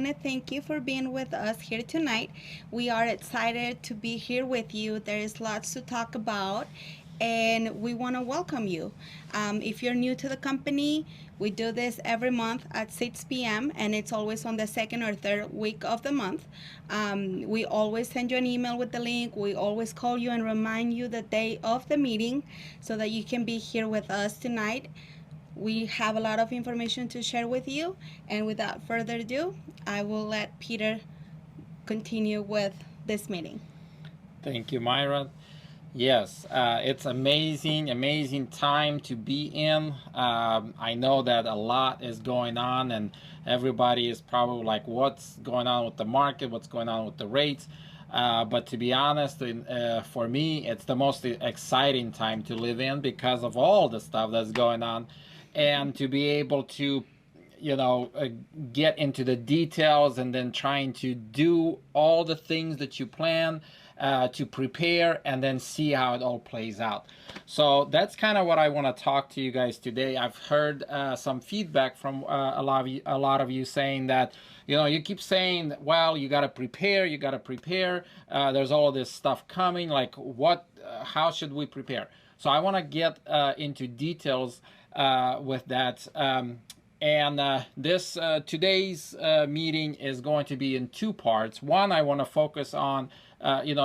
want to thank you for being with us here tonight. We are excited to be here with you. There is lots to talk about, and we want to welcome you. If you're new to the company, we do this every month at 6 p.m., and it's always on the second or third week of the month. We always send you an email with the link. We always call you and remind you the day of the meeting so that you can be here with us tonight. We have a lot of information to share with you, and without further ado, I will let Peter continue with this meeting. Thank you, Myra. Yes, it's amazing time to be in. I know that a lot is going on, and everybody is probably like, what's going on with the market? What's going on with the rates? But to be honest, for me, it's the most exciting time to live in because of all the stuff that's going on, and to be able to get into the details and then trying to do all the things that you plan to prepare and then see how it all plays out. So that's kind of what I want to talk to you guys today. I've heard some feedback from a lot of you saying that, you keep saying, well, you got to prepare, there's all this stuff coming, like how should we prepare? So I want to get into details with that. This today's meeting is going to be in two parts. One, I want to focus on,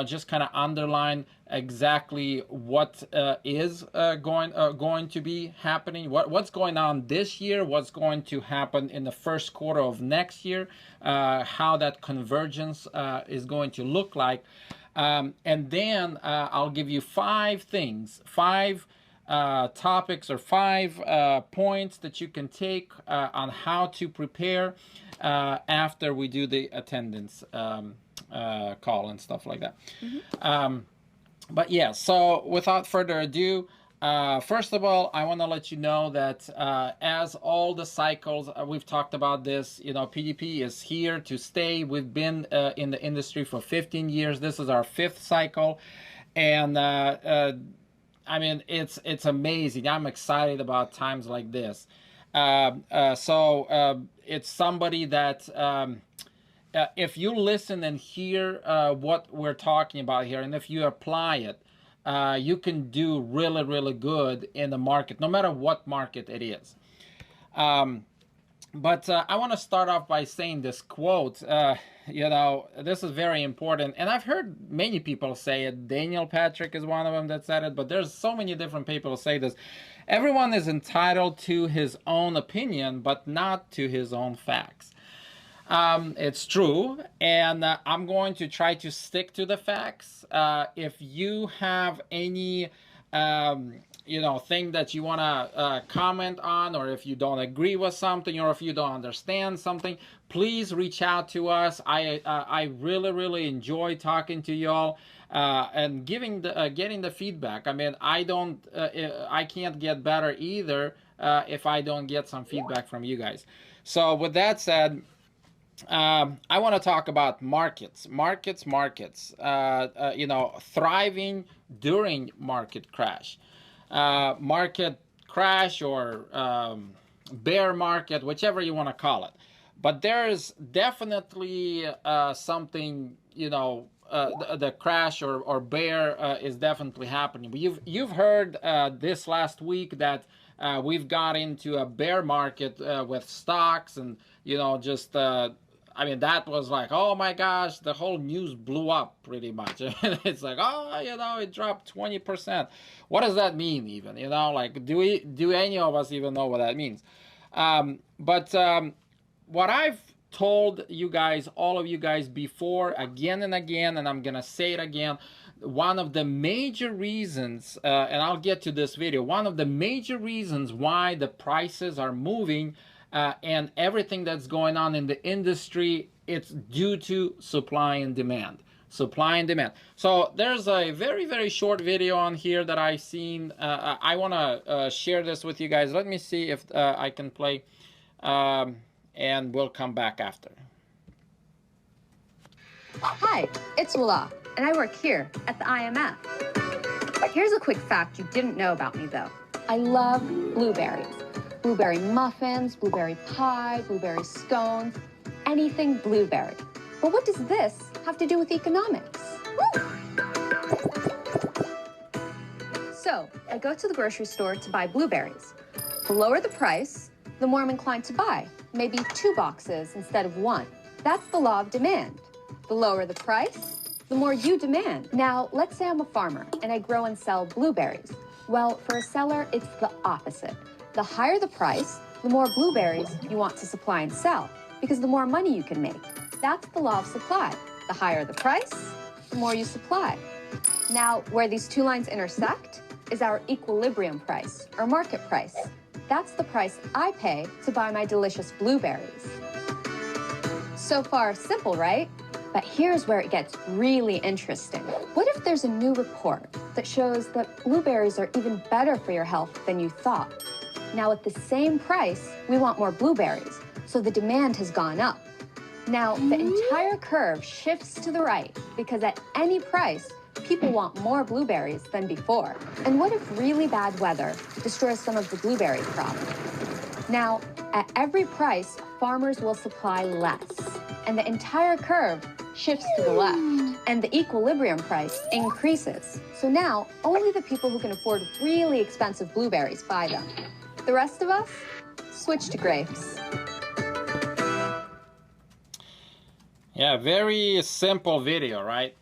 just kind of underline exactly what is going to be happening, what's going on this year, what's going to happen in the first quarter of next year, how that convergence is going to look like. And then I'll give you five topics or five points that you can take on how to prepare after we do the attendance call and stuff like that. But yeah, so without further ado, first of all, I want to let you know that as all the cycles, we've talked about this, PDP is here to stay. We've been in the industry for 15 years. This is our fifth cycle. And I mean, it's amazing. I'm excited about times like this. So it's somebody that if you listen and hear what we're talking about here, and if you apply it, you can do really good in the market, no matter what market it is. But I want to start off by saying this quote. This is very important, and I've heard many people say it. Daniel Patrick is one of them that said it, but there's so many different people who say this. Everyone is entitled to his own opinion, but not to his own facts. It's true, and I'm going to try to stick to the facts. If you have any thing that you want to comment on, or if you don't agree with something, or if you don't understand something, please reach out to us. I really enjoy talking to y'all and getting the feedback. I mean, I can't get better either if I don't get some feedback from you guys. So with that said, I want to talk about markets, thriving during market crash. Market crash or bear market, whichever you want to call it. But there's definitely something, the crash or bear is definitely happening. You've heard this last week that we've got into a bear market with stocks and, that was like, oh my gosh, the whole news blew up pretty much. It's like, it dropped 20%. What does that mean even? Do any of us even know what that means? But what I've told you guys, all of you guys before, again and again, and I'm going to say it again, one of the major reasons, and I'll get to this video, one of the major reasons why the prices are moving and everything that's going on in the industry, it's due to supply and demand. So there's a very short video on here that I've seen. I want to share this with you guys. Let me see if I can play, and we'll come back after. Hi, it's Ula, and I work here at the IMF. Here's a quick fact you didn't know about me, though. I love blueberries. Blueberry muffins, blueberry pie, blueberry scones, anything blueberry. But what does this have to do with economics? So, I go to the grocery store to buy blueberries. The lower the price, the more I'm inclined to buy, maybe 2 boxes instead of 1. That's the law of demand. The lower the price, the more you demand. Now, let's say I'm a farmer and I grow and sell blueberries. Well, for a seller, it's the opposite. The higher the price, the more blueberries you want to supply and sell, because the more money you can make. That's the law of supply. The higher the price, the more you supply. Now, where these 2 lines intersect is our equilibrium price, or market price. That's the price I pay to buy my delicious blueberries. So far, simple, right? But here's where it gets really interesting. What if there's a new report that shows that blueberries are even better for your health than you thought? Now, at the same price, we want more blueberries, so the demand has gone up. Now, the entire curve shifts to the right because at any price, people want more blueberries than before. And what if really bad weather destroys some of the blueberry crop? Now, at every price, farmers will supply less, and the entire curve shifts to the left, and the equilibrium price increases. So now, only the people who can afford really expensive blueberries buy them. The rest of us switch to grapes. Yeah, very simple video, right?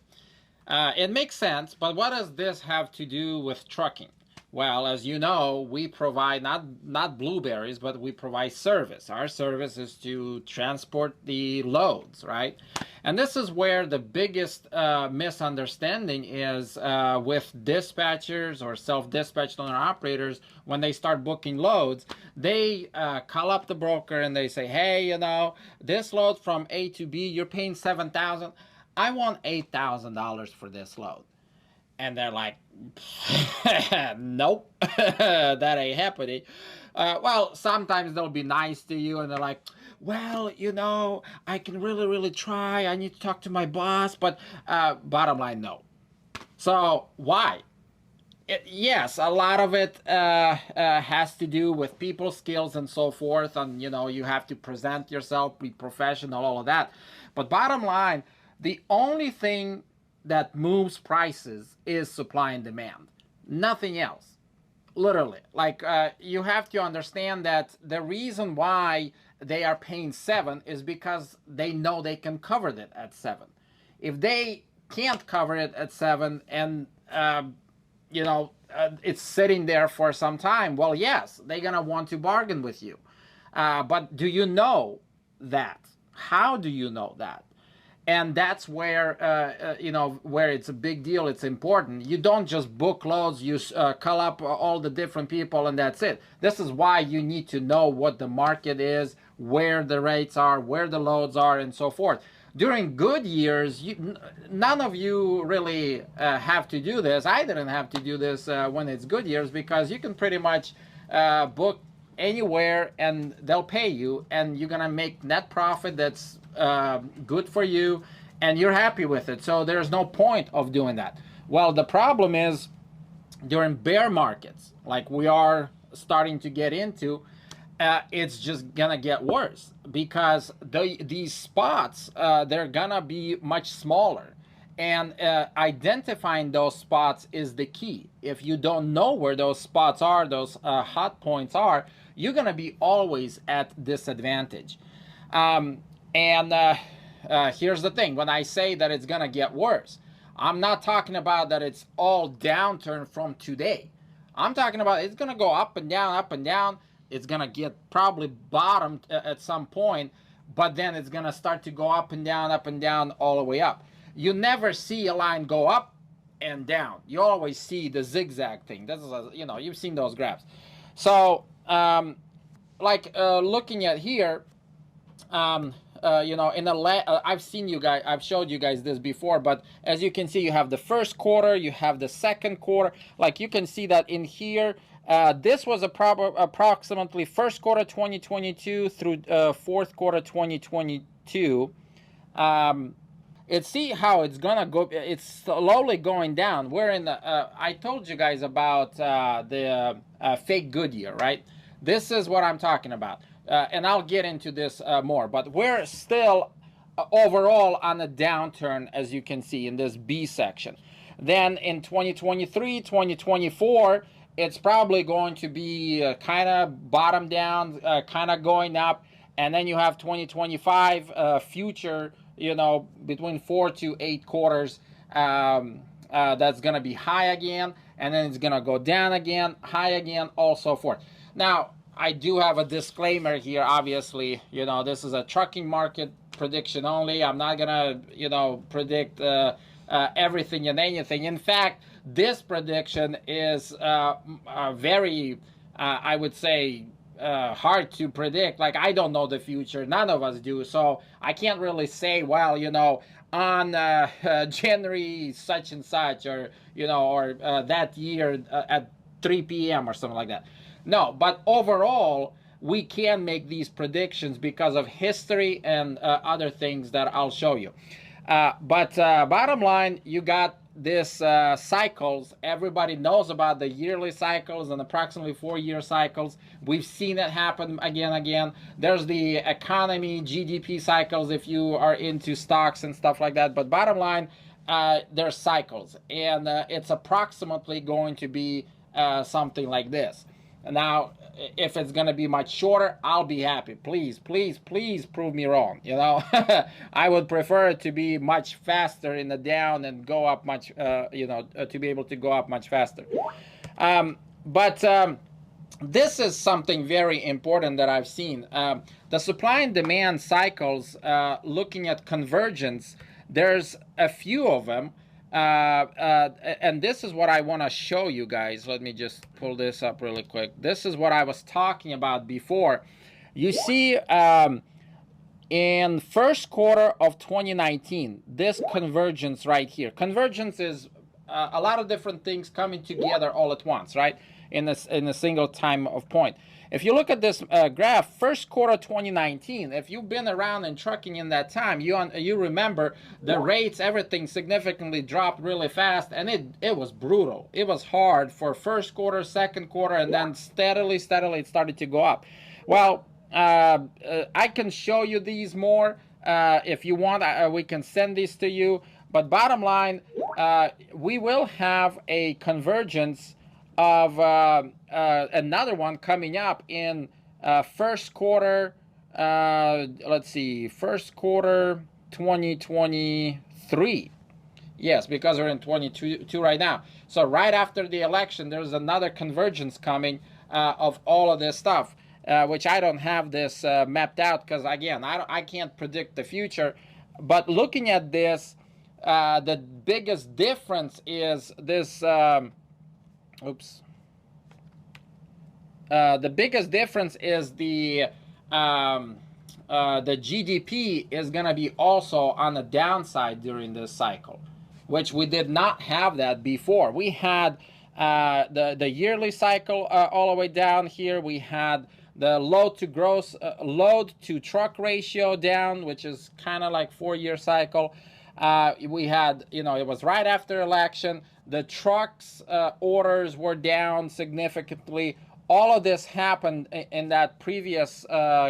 It makes sense, but what does this have to do with trucking? Well, as you know, we provide not blueberries, but we provide service. Our service is to transport the loads, right? And this is where the biggest misunderstanding is with dispatchers or self-dispatched owner operators. When they start booking loads, they call up the broker and they say, hey, you know, this load from A to B, you're paying $7,000. I want $8,000 for this load. And they're like, nope, that ain't happening. Well, sometimes they'll be nice to you and they're like, well, you know, I can really try. I need to talk to my boss. But bottom line, no. So why? Yes, a lot of it has to do with people skills and so forth. And, you know, you have to present yourself, be professional, all of that. But bottom line, the only thing that moves prices is supply and demand. Nothing else. Literally. Like, you have to understand that the reason why they are paying 7 is because they know they can cover it at 7. If they can't cover it at 7 and, you know, it's sitting there for some time, well, yes, they're going to want to bargain with you. But do you know that? How do you know that? And that's where, you know, where it's a big deal, it's important. You don't just book loads, you call up all the different people and that's it. This is why you need to know what the market is, where the rates are, where the loads are, and so forth. During good years, none of you really have to do this. I didn't have to do this when it's good years because you can pretty much book anywhere and they'll pay you and you're gonna make net profit that's good for you and you're happy with it. So there's no point of doing that. Well, the problem is during bear markets like we are starting to get into, it's just gonna get worse because these spots, they're gonna be much smaller. And identifying those spots is the key. If you don't know where those spots are, those hot points are, you're going to be always at disadvantage. And here's the thing. When I say that it's going to get worse, I'm not talking about that it's all downturn from today. I'm talking about it's going to go up and down, up and down. It's going to get probably bottomed at some point, but then it's going to start to go up and down, all the way up. You never see a line go up and down. You always see the zigzag thing. This is, you know, you've seen those graphs. So, like looking at here, you know, in I've seen you guys, I've showed you guys this before, but as you can see, you have the first quarter, you have the second quarter. Like you can see that in here, this was approximately first quarter 2022 through fourth quarter 2022. See how it's gonna go. It's slowly going down. We're in the. I told you guys about the fake good year, right? This is what I'm talking about. and I'll get into this more, but we're still overall on a downturn, as you can see in this B section. Then in 2023, 2024, it's probably going to be kind of bottom down, kind of going up, and then you have 2025 future, you know, between 4 to 8 quarters. That's going to be high again, and then it's going to go down again, high again, all so forth. Now, I do have a disclaimer here, obviously. You know, this is a trucking market prediction only. I'm not going to, you know, predict everything and anything. In fact, this prediction is very, I would say, hard to predict. Like, I don't know the future. None of us do. So I can't really say, well, you know, on January such and such, or, you know, or that year at 3 p.m. or something like that. No, but overall, we can make these predictions because of history and other things that I'll show you. But bottom line, you got this cycles. Everybody knows about the yearly cycles and approximately 4-year cycles. We've seen it happen again and again. There's the economy, GDP cycles if you are into stocks and stuff like that. But bottom line, there's cycles. And it's approximately going to be something like this. Now, if it's going to be much shorter, I'll be happy. Please, please, please prove me wrong. You know, I would prefer it to be much faster in the down and go up much, you know, to be able to go up much faster. But this is something very important that I've seen. The supply and demand cycles, looking at convergence, there's a few of them. And this is what I want to show you guys. Let me just pull this up really quick. This is what I was talking about before. You see, in first quarter of 2019, this convergence right here. Convergence is a lot of different things coming together all at once, right? In a single time of point. If you look at this graph, first quarter 2019, if you've been around in trucking in that time, you remember the rates, everything significantly dropped really fast, and it was brutal. It was hard for first quarter, second quarter, and then steadily it started to go up. Well, I can show you these more if you want. We can send these to you. But bottom line, we will have a convergence of another one coming up in first quarter, let's see, first quarter 2023. Yes, because we're in 22 right now. So right after the election, there's another convergence coming of all of this stuff, which I don't have this mapped out because, again, I can't predict the future. But looking at this, the biggest difference is this... the biggest difference is the GDP is going to be also on the downside during this cycle, which we did not have that before. We had the yearly cycle all the way down here. We had the load to truck ratio down, which is kind of like 4-year cycle. We had, you know, it was right after election. The trucks orders were down significantly. All of this happened in that previous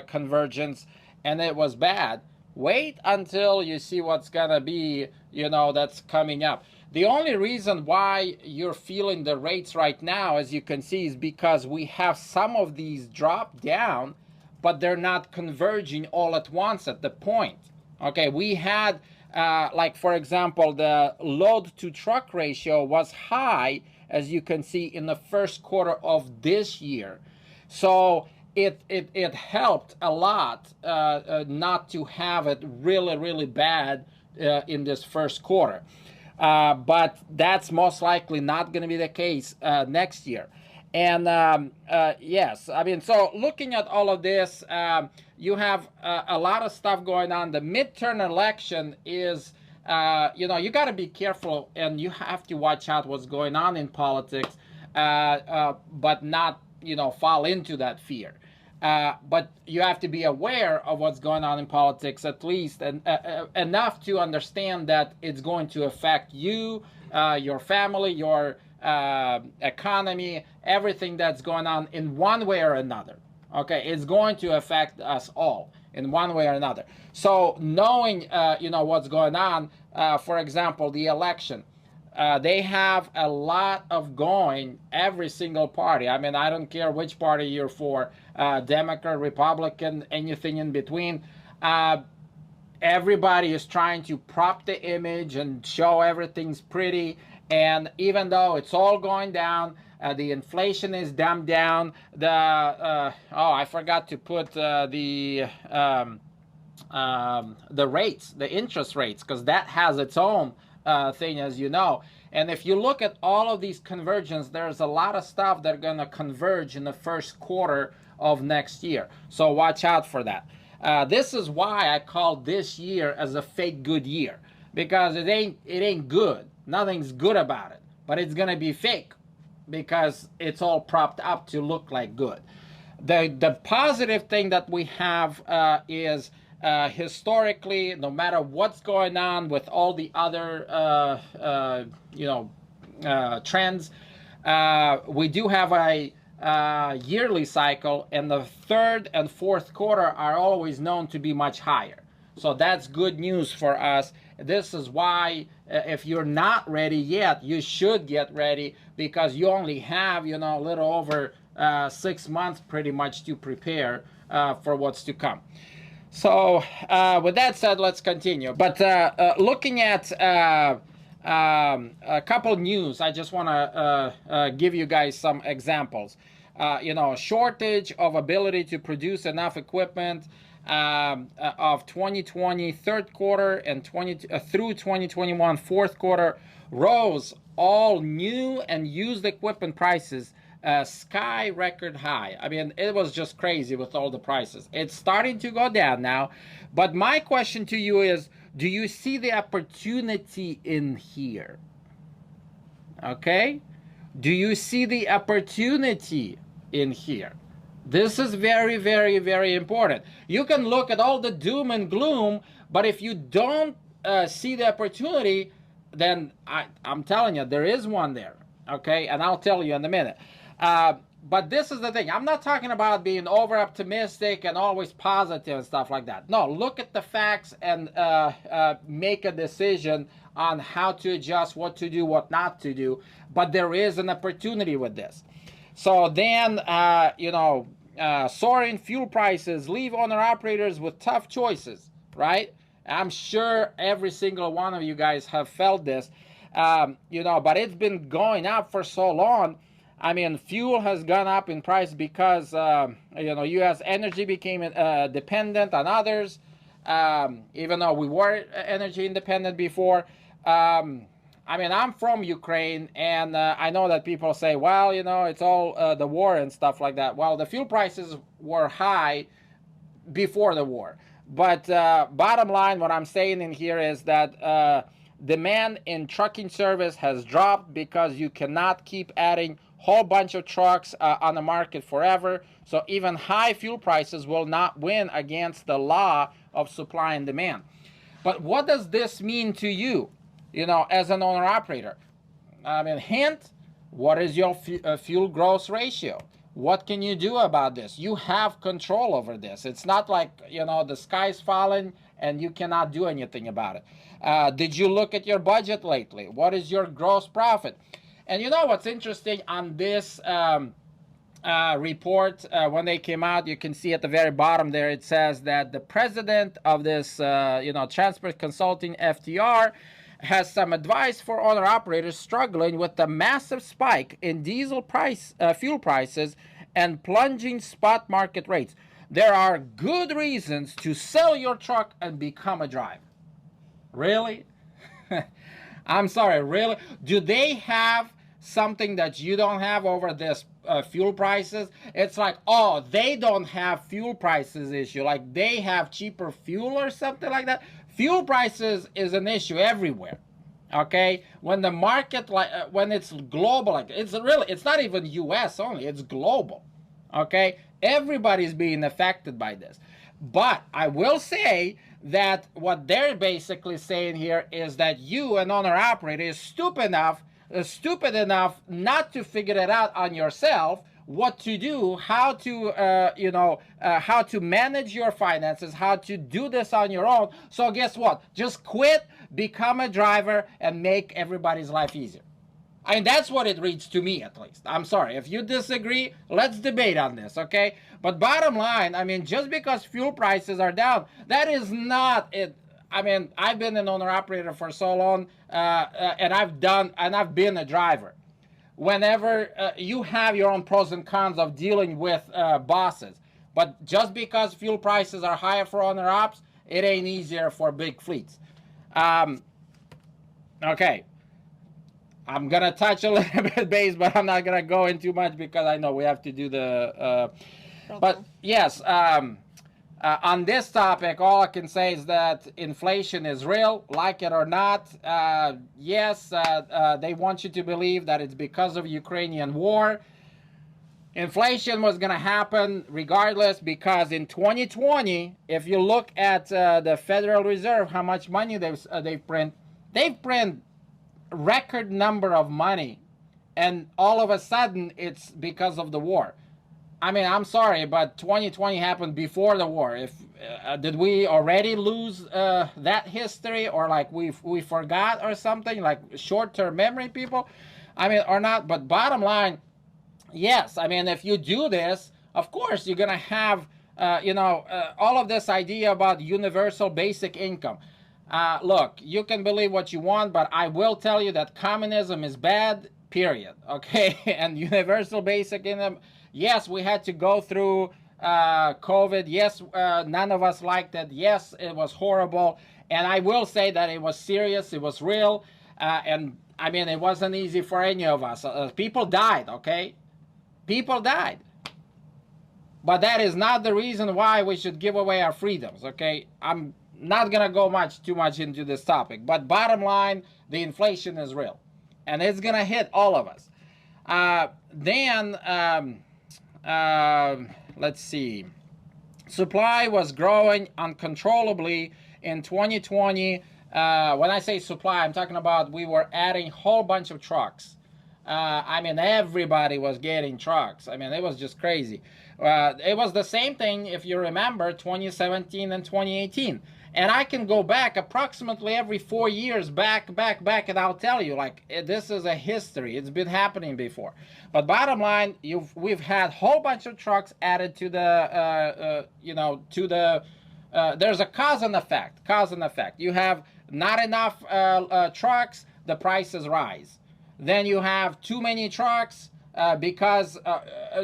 convergence, and it was bad. Wait until you see what's gonna be, you know, that's coming up. The only reason why you're feeling the rates right now, as you can see, is because we have some of these drop down, but they're not converging all at once at the point. Okay, we had, like, for example, the load to truck ratio was high, as you can see, in the first quarter of this year. So it helped a lot not to have it really bad in this first quarter. But that's most likely not going to be the case next year. And yes, I mean, so looking at all of this, you have a lot of stuff going on. The midterm election is, you know, you got to be careful and you have to watch out what's going on in politics, but not, you know, fall into that fear. But you have to be aware of what's going on in politics, at least, and enough to understand that it's going to affect you, your family, your economy, everything that's going on in one way or another. Okay, it's going to affect us all in one way or another. So knowing, what's going on, for example, the election, they have a lot of going, every single party. I mean, I don't care which party you're for, Democrat, Republican, anything in between. Everybody is trying to prop the image and show everything's pretty. And even though it's all going down, the inflation is dumbed down. I forgot to put the rates, the interest rates, because that has its own thing, as you know. And if you look at all of these convergence, there's a lot of stuff that are going to converge in the first quarter of next year. So watch out for that. This is why I call this year as a fake good year, because it ain't good. Nothing's good about it, but it's gonna be fake because it's all propped up to look like good. The positive thing that we have is historically, no matter what's going on with all the other trends, we do have a yearly cycle, and the third and fourth quarter are always known to be much higher. So that's good news for us. This is why if you're not ready yet, you should get ready, because you only have, a little over 6 months pretty much to prepare for what's to come. So with that said, let's continue. But looking at a couple news, I just want to give you guys some examples. Shortage of ability to produce enough equipment of 2020 third quarter and through 2021 fourth quarter rose all new and used equipment prices sky record high. I mean, it was just crazy with all the prices. It's starting to go down now, but my question to you is, do you see the opportunity in here? Okay? Do you see the opportunity in here? This is very, very, very important. You can look at all the doom and gloom, but if you don't see the opportunity, then I'm telling you, there is one there. Okay? And I'll tell you in a minute. But this is the thing. I'm not talking about being over optimistic and always positive and stuff like that. No, look at the facts and make a decision on how to adjust, what to do, what not to do. But there is an opportunity with this. So then, soaring fuel prices leave owner-operators with tough choices, right? I'm sure every single one of you guys have felt this, but it's been going up for so long. I mean, fuel has gone up in price because, U.S. energy became dependent on others, even though we were energy independent before. I'm from Ukraine, and I know that people say, well, it's all the war and stuff like that. Well, the fuel prices were high before the war. But bottom line, what I'm saying in here is that demand in trucking service has dropped because you cannot keep adding whole bunch of trucks on the market forever. So even high fuel prices will not win against the law of supply and demand. But what does this mean to you, as an owner operator? I mean, hint, what is your fuel gross ratio? What can you do about this? You have control over this. It's not like, the sky's falling and you cannot do anything about it. Did you look at your budget lately? What is your gross profit? And what's interesting on this report, when they came out, you can see at the very bottom there, it says that the president of this, Transport Consulting FTR has some advice for owner-operators struggling with the massive spike in diesel fuel prices and plunging spot market rates. There are good reasons to sell your truck and become a driver. Really? I'm sorry, really? Do they have something that you don't have over this fuel prices? It's like, oh, they don't have fuel prices issue, like they have cheaper fuel or something like that. Fuel prices is an issue everywhere. Okay, when the market, when it's global, it's not even US only, it's global. Okay, everybody's being affected by this. But I will say that what they're basically saying here is that you, an owner operator, is stupid enough not to figure it out on yourself what to do, how to, how to manage your finances, how to do this on your own. So guess what? Just quit, become a driver, and make everybody's life easier. I mean, that's what it reads to me, at least. I'm sorry. If you disagree, let's debate on this, okay? But bottom line, I mean, just because fuel prices are down, that is not it. I mean, I've been an owner-operator for so long, and I've been a driver. Whenever you have your own pros and cons of dealing with bosses, but just because fuel prices are higher for owner-ops, it ain't easier for big fleets. Okay. I'm going to touch a little bit base, but I'm not going to go in too much because I know we have to do the... but yes, on this topic, all I can say is that inflation is real, like it or not. Yes, they want you to believe that it's because of Ukrainian war. Inflation was going to happen regardless, because in 2020, if you look at the Federal Reserve, how much money they've print record number of money, and all of a sudden it's because of the war. I mean, I'm sorry, but 2020 happened before the war. If did we already lose that history, or like we forgot or something, like short-term memory people? I mean, or not. But bottom line, yes. I mean, if you do this, of course you're gonna have all of this idea about universal basic income. Look, you can believe what you want, but I will tell you that communism is bad, period, okay? And universal basic income, yes, we had to go through COVID. Yes, none of us liked it. Yes, it was horrible. And I will say that it was serious, it was real, and I mean, it wasn't easy for any of us. People died, okay? People died. But that is not the reason why we should give away our freedoms, okay? I'm not gonna go too much into this topic, but bottom line, the inflation is real, and it's gonna hit all of us. Let's see. Supply was growing uncontrollably in 2020. When I say supply, I'm talking about we were adding a whole bunch of trucks. I mean, everybody was getting trucks. I mean, it was just crazy. It was the same thing, if you remember, 2017 and 2018. And I can go back approximately every 4 years, back, and I'll tell you, like, this is a history. It's been happening before. But bottom line, we've had a whole bunch of trucks added to the, there's a cause and effect. You have not enough trucks, the prices rise. Then you have too many trucks, because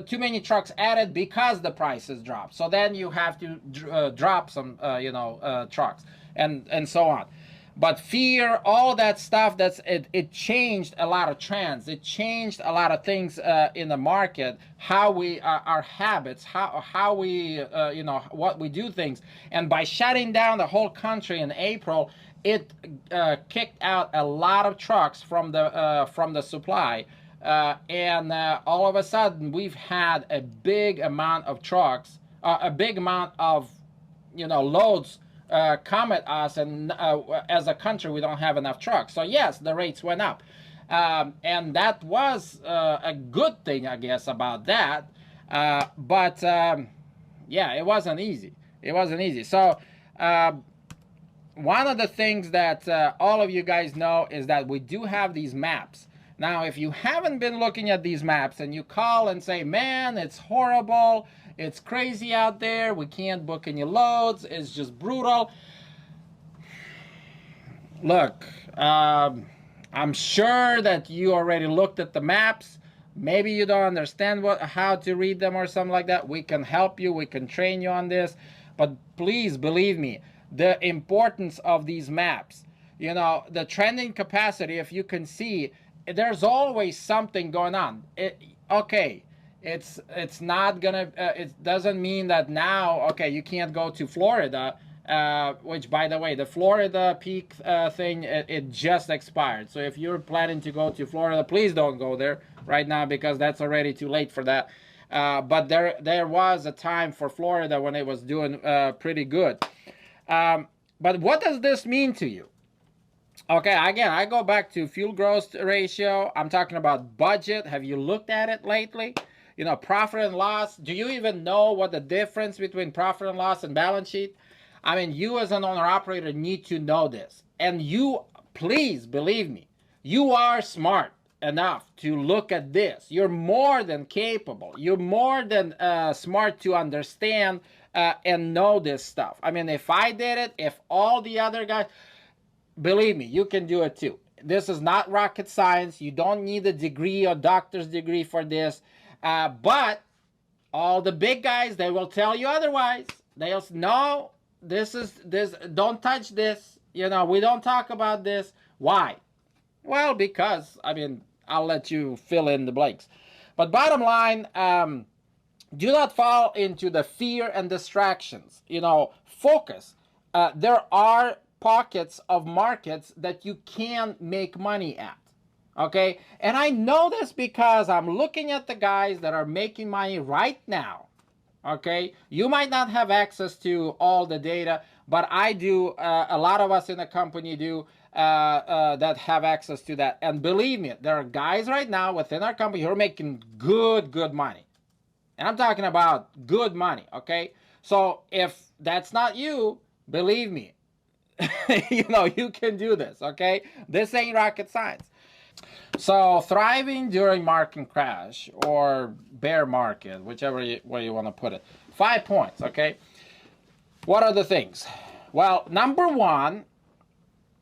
too many trucks added because the prices drop. So then you have to drop some, trucks, and so on. But fear, all that stuff, it changed a lot of trends. It changed a lot of things in the market, how we, our habits, how we, what we do things. And by shutting down the whole country in April, it kicked out a lot of trucks from the supply. And all of a sudden, we've had a big amount of trucks, a big amount of, loads come at us, and as a country, we don't have enough trucks. So yes, the rates went up, and that was a good thing, I guess, about that. But yeah, it wasn't easy. It wasn't easy. So one of the things that all of you guys know is that we do have these maps. Now, if you haven't been looking at these maps and you call and say, man, it's horrible, it's crazy out there, we can't book any loads, it's just brutal. Look, I'm sure that you already looked at the maps. Maybe you don't understand how to read them or something like that. We can help you, we can train you on this. But please believe me, the importance of these maps, the trending capacity, if you can see, there's always something going on. It's not gonna, it doesn't mean that now, okay, you can't go to Florida, which, by the way, the Florida peak thing, it just expired. So if you're planning to go to Florida, please don't go there right now, because that's already too late for that. But there was a time for Florida when it was doing pretty good. But what does this mean to you? Okay, again, I go back to fuel growth ratio. I'm talking about budget. Have you looked at it lately? profit and loss. Do you even know what the difference between profit and loss and balance sheet? I mean, you as an owner operator need to know this. And you, please believe me, you are smart enough to look at this. You're more than capable. You're more than smart to understand and know this stuff. I mean, if I did it, if all the other guys, believe me, you can do it too. This is not rocket science. You don't need a degree or doctor's degree for this. But all the big guys, they will tell you otherwise. They'll say, no, this, don't touch this. We don't talk about this. Why? Well, because, I mean, I'll let you fill in the blanks. But bottom line, do not fall into the fear and distractions. Focus. There are pockets of markets that you can make money at. Okay? And I know this because I'm looking at the guys that are making money right now. Okay? You might not have access to all the data, but I do. A lot of us in the company do that have access to that. And believe me, there are guys right now within our company who are making good money. And I'm talking about good money, okay? So if that's not you, believe me, you can do this, okay? This ain't rocket science. So thriving during market crash or bear market, whichever way you want to put it. 5 points, okay? What are the things? Well, number one,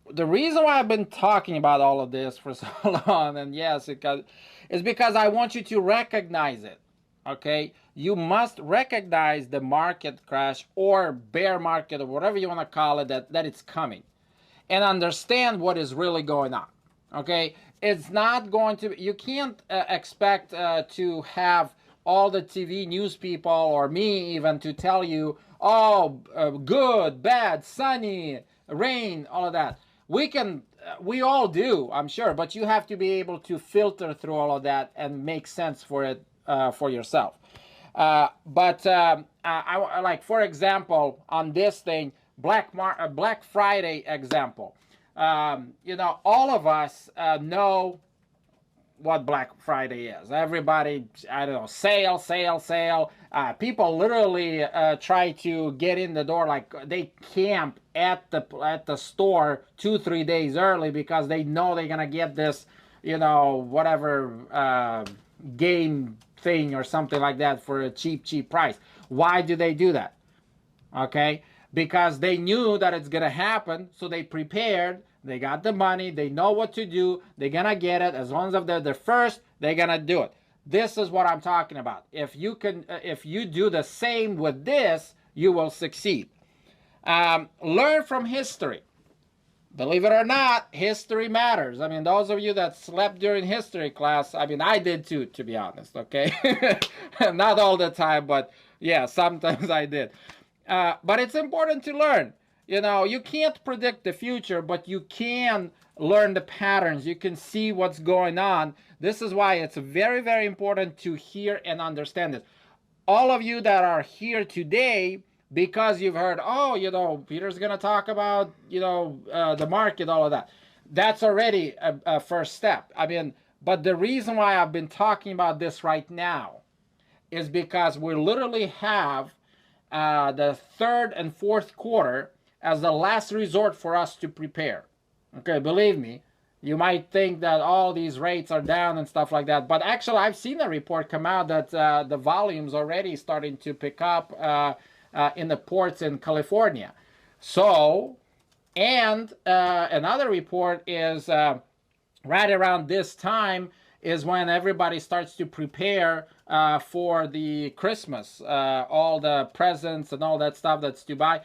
the reason why I've been talking about all of this for so long, and yes, is because I want you to recognize it, okay? You must recognize the market crash or bear market or whatever you want to call it, that it's coming, and understand what is really going on, okay? It's not going to, you can't expect to have all the TV news people or me even to tell you, good, bad, sunny, rain, all of that. We all do, I'm sure, but you have to be able to filter through all of that and make sense for it for yourself. But I like, for example, on this thing, Black Friday example. All of us know what Black Friday is. Everybody, I don't know, sale. People literally try to get in the door, like they camp at the store 2-3 days early because they know they're gonna get this, whatever game thing or something like that for a cheap price. Why do they do that? Okay, because they knew that it's gonna happen, so they prepared. They got the money. They know what to do. They're gonna get it. As long as they're the first, they're gonna do it. This is what I'm talking about. If you do the same with this, you will succeed. Learn from history. Believe it or not, history matters. I mean, those of you that slept during history class, I mean, I did too, to be honest, okay? Not all the time, but yeah, sometimes I did. But it's important to learn. You can't predict the future, but you can learn the patterns. You can see what's going on. This is why it's very, very important to hear and understand it. All of you that are here today, because you've heard, Peter's going to talk about, the market, all of that. That's already a first step. I mean, but the reason why I've been talking about this right now is because we literally have the third and fourth quarter as the last resort for us to prepare. Okay, believe me, you might think that all these rates are down and stuff like that, but actually I've seen a report come out that the volume's already starting to pick up in the ports in California. So, and another report is right around this time is when everybody starts to prepare for the Christmas, all the presents and all that stuff that's to buy.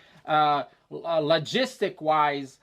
Logistic-wise,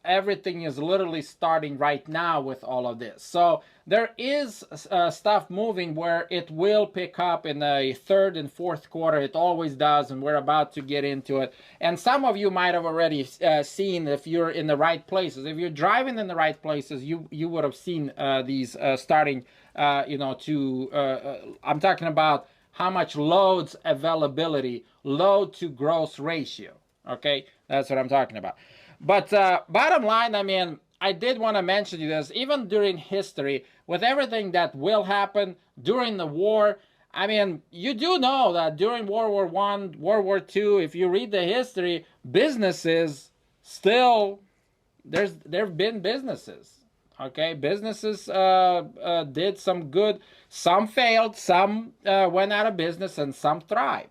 everything is literally starting right now with all of this. So there is stuff moving where it will pick up in the third and fourth quarter. It always does, and we're about to get into it. And some of you might have already seen, if you're in the right places. If you're driving in the right places, you would have seen these starting, I'm talking about how much loads availability, load to gross ratio. Okay, that's what I'm talking about. But bottom line, I mean, I did want to mention you this, even during history, with everything that will happen during the war, I mean, you do know that during World War One, World War Two, if you read the history, businesses still there've been businesses. Okay, businesses did some good. Some failed, some went out of business, and some thrived.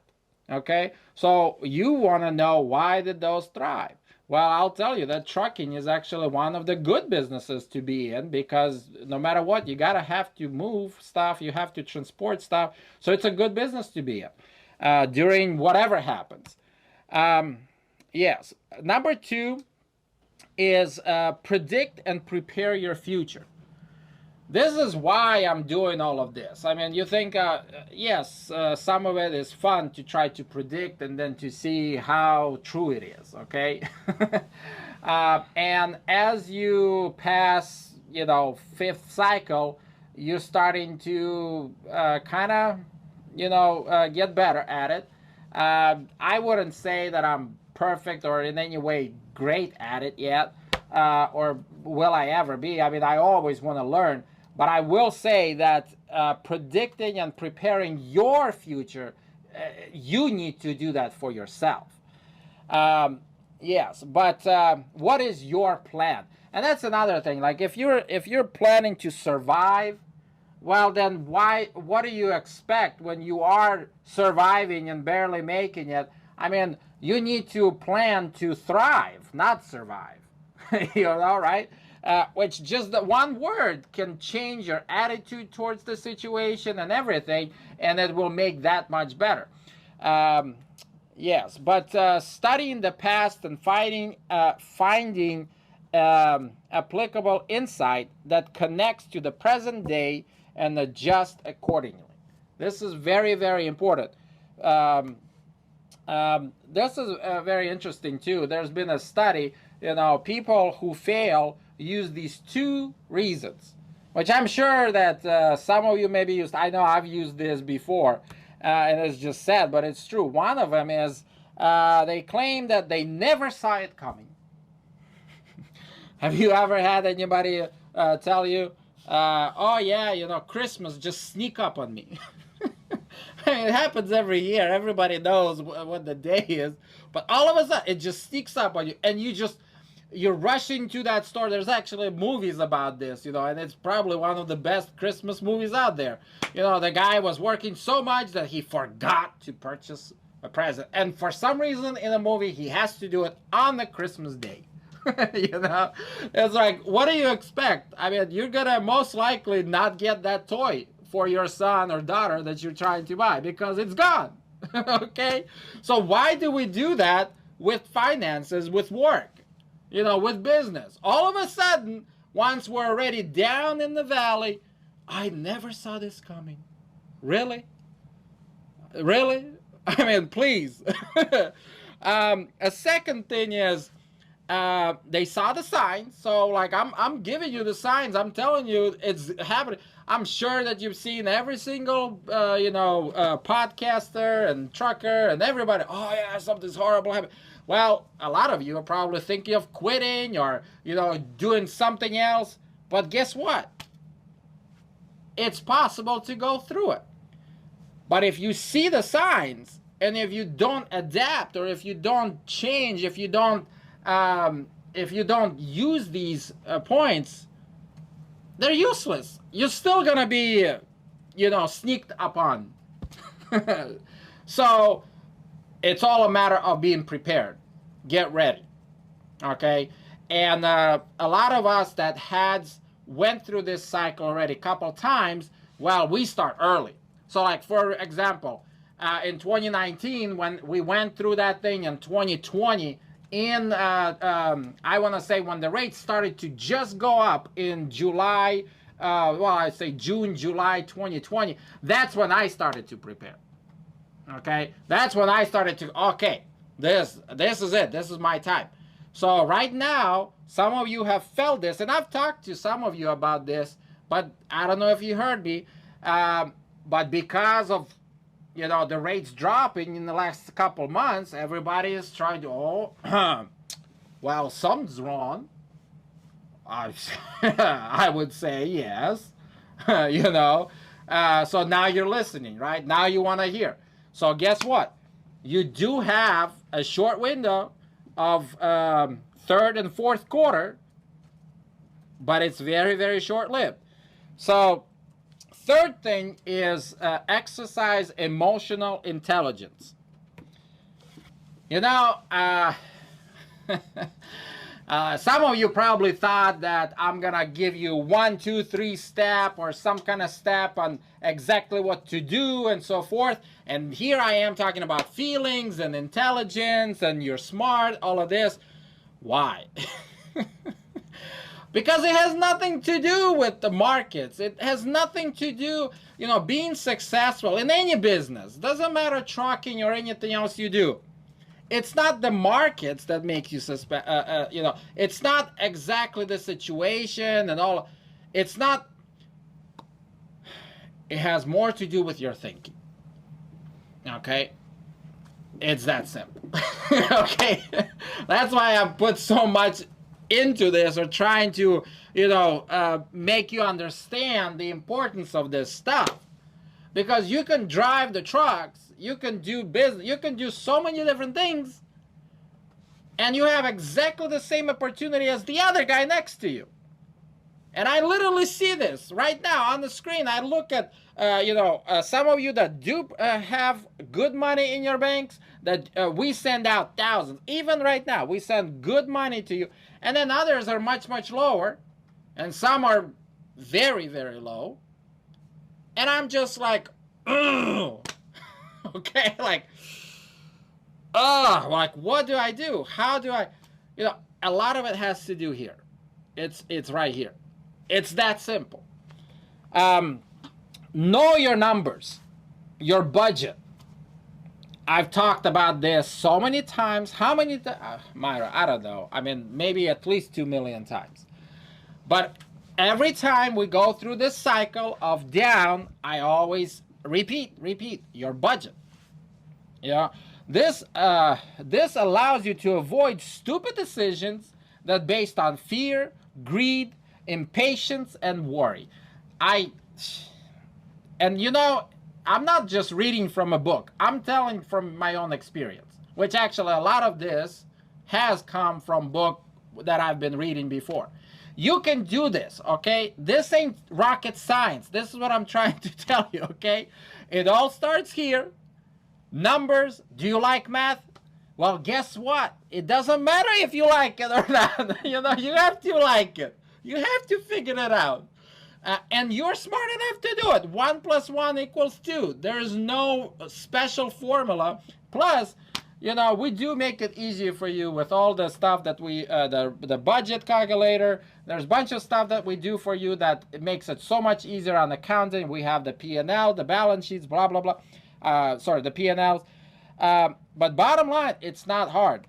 Okay, so you want to know why did those thrive? Well, I'll tell you that trucking is actually one of the good businesses to be in, because no matter what, you gotta have to move stuff, you have to transport stuff. So it's a good business to be in during whatever happens. Um, yes. Number two is predict and prepare your future. This is why I'm doing all of this. I mean, you think, yes, some of it is fun to try to predict and then to see how true it is, okay? And as you pass, fifth cycle, you're starting to kind of, get better at it. I wouldn't say that I'm perfect or in any way great at it yet, or will I ever be? I mean, I always want to learn. But I will say that predicting and preparing your future, you need to do that for yourself. Yes, but what is your plan? And that's another thing. Like if you're planning to survive, well then what do you expect when you are surviving and barely making it? I mean, you need to plan to thrive, not survive. Right? Which just the one word can change your attitude towards the situation and everything, and it will make that much better. Yes, but studying the past and finding applicable insight that connects to the present day and adjust accordingly. This is very, very important. This is very interesting too. There's been a study, people who fail use these two reasons, which I'm sure that some of you maybe used. I know I've used this before, and it's just sad, but it's true. One of them is they claim that they never saw it coming. Have you ever had anybody tell you, oh yeah, Christmas just sneak up on me? It happens every year. Everybody knows what the day is, but all of a sudden it just sneaks up on you, and you're rushing to that store. There's actually movies about this, and it's probably one of the best Christmas movies out there. The guy was working so much that he forgot to purchase a present, and for some reason in the movie he has to do it on the Christmas day. It's like, what do you expect? I mean, you're gonna most likely not get that toy for your son or daughter that you're trying to buy because it's gone. Okay, so why do we do that with finances, with work, with business? All of a sudden, once we're already down in the valley, I never saw this coming. Really? I mean, please. A second thing is, they saw the signs. So like I'm giving you the signs. I'm telling you it's happening. I'm sure that you've seen every single podcaster and trucker and everybody. Oh yeah, something's horrible happening. Well, a lot of you are probably thinking of quitting or doing something else. But guess what? It's possible to go through it. But if you see the signs and if you don't adapt or if you don't change, if you don't use these points, they're useless. You're still gonna be, sneaked upon. So it's all a matter of being prepared. Get ready, okay? And a lot of us that went through this cycle already a couple times, well, we start early. So like, for example, in 2019, when we went through that thing, in 2020, I want to say when the rates started to just go up in July, I'd say June, July 2020, that's when I started to prepare. Okay, that's when I started to, okay, this is it, this is my time. So right now, some of you have felt this, and I've talked to some of you about this, but I don't know if you heard me, but because of the rates dropping in the last couple months, everybody is trying to, well, something's wrong. I would say yes. So now you're listening, right? Now you want to hear. So guess what? You do have a short window of third and fourth quarter, but it's very, very short-lived. So third thing is exercise emotional intelligence. You know, some of you probably thought that I'm gonna give you 1, 2, 3 step or some kind of step on exactly what to do and so forth. And here I am talking about feelings and intelligence and you're smart, all of this. Why? Because it has nothing to do with the markets. It has nothing to do, you know, being successful in any business. Doesn't matter trucking or anything else you do. It's not the markets that make you suspect, you know, it's not exactly the situation and all. It's not, it has more to do with your thinking. Okay? It's that simple. Okay? That's why I put so much into this, or trying to, you know, make you understand the importance of this stuff. Because you can drive the trucks, you can do business, you can do so many different things, and you have exactly the same opportunity as the other guy next to you. And I literally see this right now on the screen. I look at, you know, some of you that do have good money in your banks, that we send out thousands. Even right now, we send good money to you. And then others are much, much lower. And some are very, very low. And I'm just like, ugh. Okay, like what do I do? How do I, you know, a lot of it has to do here. It's right here. It's that simple. Know your numbers, your budget. I've talked about this so many times. How many, Myra? I don't know. I mean, maybe at least 2 million times. But every time we go through this cycle of down, I always repeat your budget. Yeah, this allows you to avoid stupid decisions that based on fear, greed, impatience, and worry. And you know, I'm not just reading from a book. I'm telling from my own experience, which actually a lot of this has come from book that I've been reading before. You can do this, okay? This ain't rocket science. This is what I'm trying to tell you, okay? It all starts here. Numbers. Do you like math? Well, guess what? It doesn't matter if you like it or not. You know, you have to like it. You have to figure it out. And you're smart enough to do it. 1 + 1 = 2. There is no special formula. Plus, you know, we do make it easier for you with all the stuff that we, the budget calculator. There's a bunch of stuff that we do for you that it makes it so much easier on accounting. We have the P&L, the balance sheets, blah, blah, blah. Sorry, the P&Ls. But bottom line, it's not hard.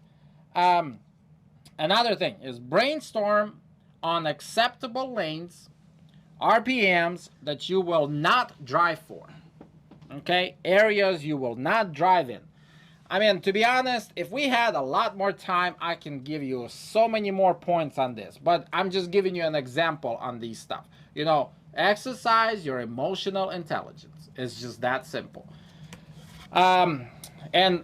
Another thing is brainstorm on acceptable lanes, RPMs that you will not drive for. Okay? Areas you will not drive in. I mean, to be honest, if we had a lot more time, I can give you so many more points on this. But I'm just giving you an example on these stuff. You know, exercise your emotional intelligence. It's just that simple. And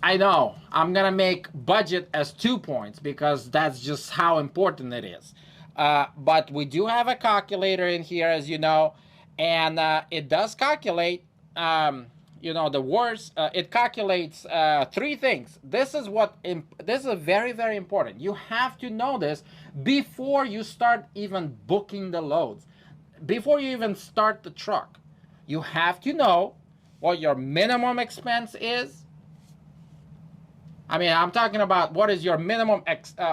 I know I'm going to make budget as 2 points because that's just how important it is. But we do have a calculator in here, as you know, and it does calculate, you know, the worst. It calculates 3 things. This is very, very important. You have to know this before you start even booking the loads, before you even start the truck. You have to know what your minimum expense is. I mean, I'm talking about what is your minimum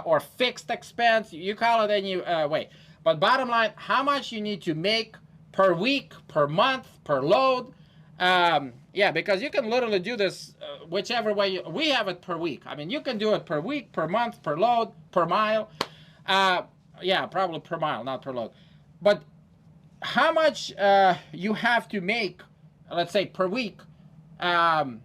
or fixed expense. You call it any way. But bottom line, how much you need to make per week, per month, per load. Yeah, because you can literally do this whichever way. We have it per week. I mean, you can do it per week, per month, per load, per mile. Yeah, probably per mile, not per load. But how much you have to make, let's say, per week, I'm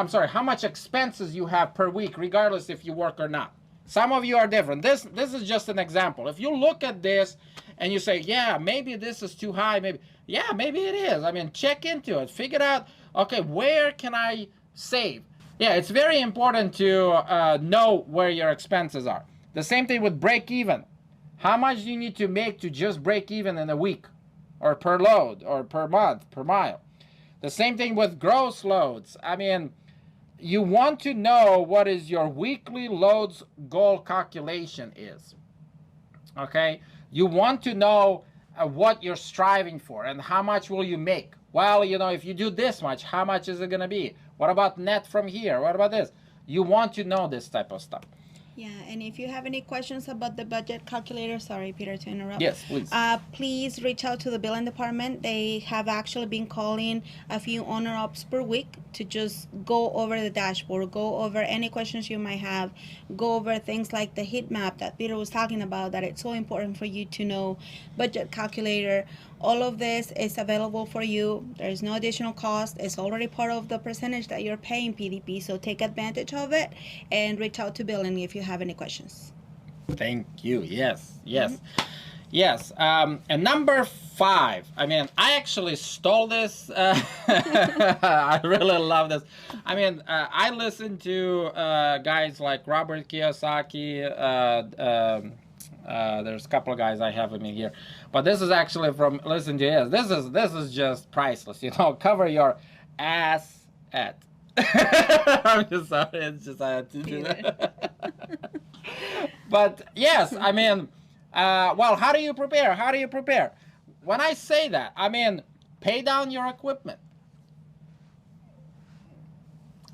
sorry, how much expenses you have per week, regardless if you work or not. Some of you are different. This is just an example. If you look at this and you say, yeah, maybe this is too high, maybe it is. I mean, check into it, figure out, okay, where can I save? Yeah, it's very important to know where your expenses are. The same thing with break even. How much do you need to make to just break even in a week, or per load, or per month, per mile? The same thing with gross loads. I mean, you want to know what is your weekly loads goal calculation is. Okay? You want to know what you're striving for and how much will you make. Well, you know, if you do this much, how much is it going to be? What about net from here? What about this? You want to know this type of stuff. Yeah, and if you have any questions about the budget calculator, sorry, Peter, to interrupt. Yes, please. Please reach out to the billing department. They have actually been calling a few owner ops per week to just go over the dashboard, go over any questions you might have, go over things like the heat map that Peter was talking about, that it's so important for you to know, budget calculator. All of this is available for you. There is no additional cost. It's already part of the percentage that you're paying PDP, so take advantage of it and reach out to billing if you have any questions. Thank you. Yes, yes, yes. And number 5. I mean, I actually stole this. I really love this. I mean, I listen to guys like Robert Kiyosaki. There's a couple of guys I have in here, but this is actually from listen to this. This is just priceless. You know, cover your ass at. I'm just sorry. It's just I had to do that. But yes, I mean, well, how do you prepare? How do you prepare? When I say that, I mean, pay down your equipment.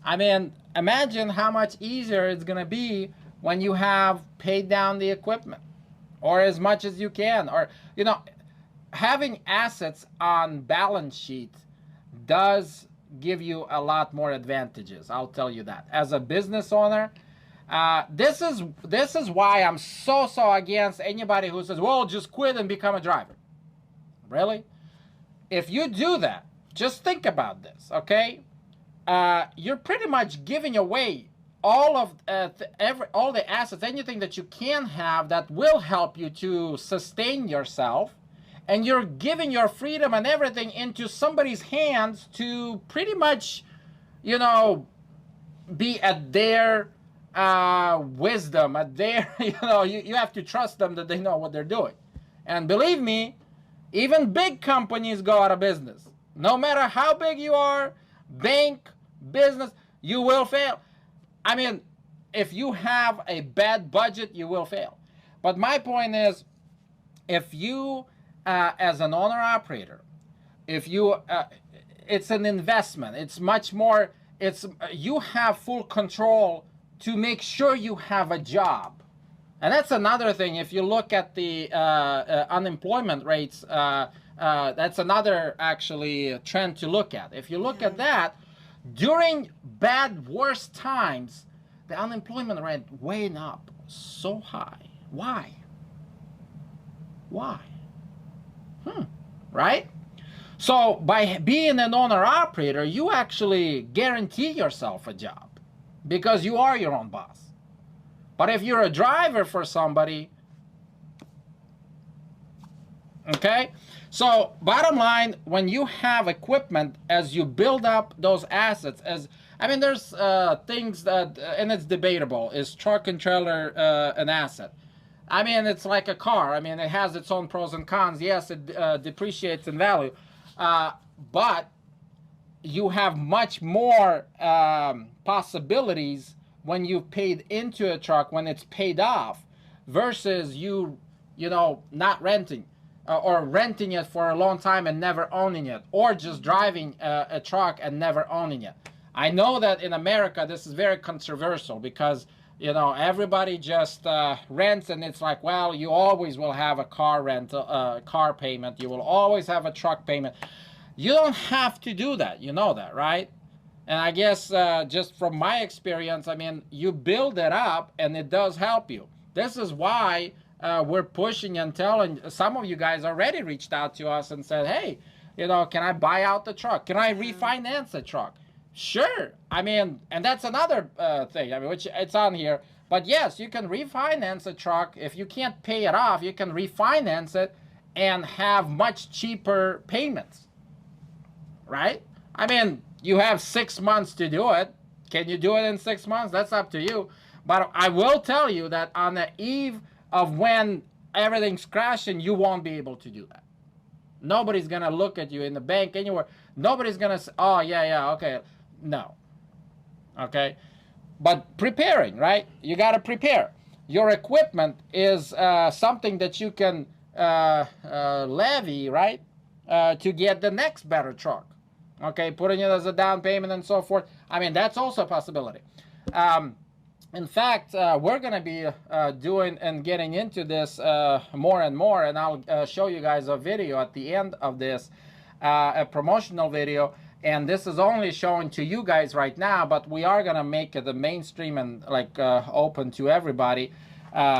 I mean, imagine how much easier it's gonna be when you have paid down the equipment, or as much as you can, or, you know, having assets on balance sheet does give you a lot more advantages. I'll tell you that. As a business owner, this is why I'm so against anybody who says, well, just quit and become a driver. Really? If you do that, just think about this, okay? You're pretty much giving away all of all the assets, anything that you can have that will help you to sustain yourself, and you're giving your freedom and everything into somebody's hands to pretty much, you know, be at their wisdom, at their, you know, you have to trust them that they know what they're doing. And believe me, even big companies go out of business. No matter how big you are, bank, business, you will fail. I mean, if you have a bad budget, you will fail. But my point is, if you, as an owner-operator, if you, it's an investment. It's much more, you have full control to make sure you have a job. And that's another thing. If you look at the unemployment rates, that's another actually trend to look at. If you look at that, during bad, worst times, the unemployment rate went up so high. Why? Why? Right? So by being an owner-operator, you actually guarantee yourself a job because you are your own boss. But if you're a driver for somebody, okay? So bottom line, when you have equipment, as you build up those assets, I mean, there's things that, and it's debatable, is truck and trailer an asset? I mean, it's like a car. I mean, it has its own pros and cons. Yes, it depreciates in value, but you have much more possibilities when you've paid into a truck, when it's paid off, versus you know, not renting. Or renting it for a long time and never owning it, or just driving a truck and never owning it. I know that in America this is very controversial because, you know, everybody just rents, and it's like, well, you always will have a car rental, car payment. You will always have a truck payment. You don't have to do that. You know that, right? And I guess just from my experience, I mean, you build it up and it does help you. This is why we're pushing and telling. Some of you guys already reached out to us and said, hey, you know, can I buy out the truck? Can I refinance the truck? Sure. I mean, and that's another thing, I mean, which it's on here. But yes, you can refinance a truck. If you can't pay it off, you can refinance it and have much cheaper payments, right? I mean, you have 6 months to do it. Can you do it in 6 months? That's up to you. But I will tell you that on the eve of when everything's crashing, you won't be able to do that. Nobody's going to look at you in the bank anywhere. Nobody's going to say, oh, yeah, okay. No. Okay? But preparing, right? You got to prepare. Your equipment is something that you can levy, right? To get the next better truck. Okay, putting it as a down payment and so forth. I mean, that's also a possibility. In fact, we're going to be doing and getting into this more and more, and I'll show you guys a video at the end of this, a promotional video. And this is only showing to you guys right now, but we are going to make it the mainstream and like open to everybody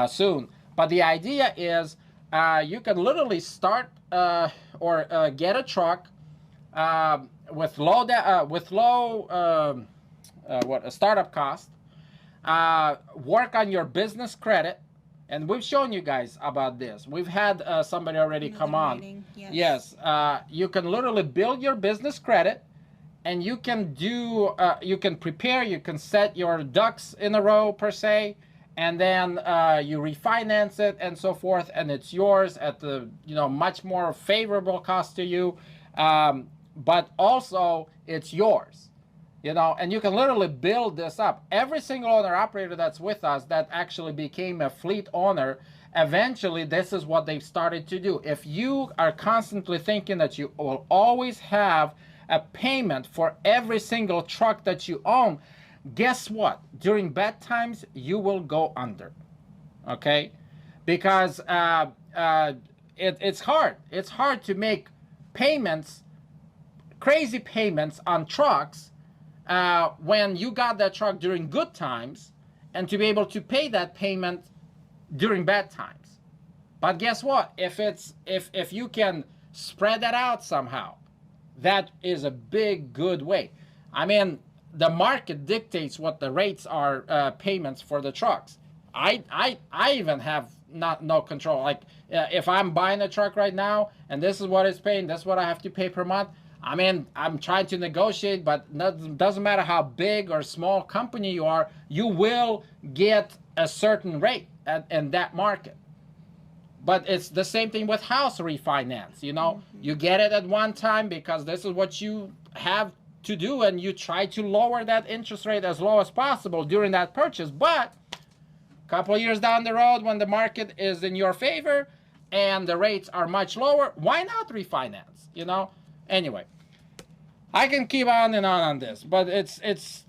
soon. But the idea is you can literally start or get a truck with low startup cost, work on your business credit, and we've shown you guys about this. We've had somebody already come on. Yes, you can literally build your business credit, and you can do, you can prepare, you can set your ducks in a row per se, and then you refinance it and so forth, and it's yours at the much more favorable cost to you, but also it's yours. And you can literally build this up. Every single owner operator that's with us that actually became a fleet owner, eventually this is what they've started to do. If you are constantly thinking that you will always have a payment for every single truck that you own, guess what? During bad times, you will go under. Okay? Because it's hard. It's hard to make payments, crazy payments on trucks when you got that truck during good times, and to be able to pay that payment during bad times. But guess what? If you can spread that out somehow, that is a big good way. I mean, the market dictates what the rates are, payments for the trucks. I even have no control. Like if I'm buying a truck right now and this is what it's paying, that's what I have to pay per month. I mean, I'm trying to negotiate, but it doesn't matter how big or small company you are, you will get a certain rate in that market. But it's the same thing with house refinance. You get it at one time because this is what you have to do, and you try to lower that interest rate as low as possible during that purchase. But a couple of years down the road, when the market is in your favor and the rates are much lower, why not refinance? Anyway, I can keep on and on this, but it's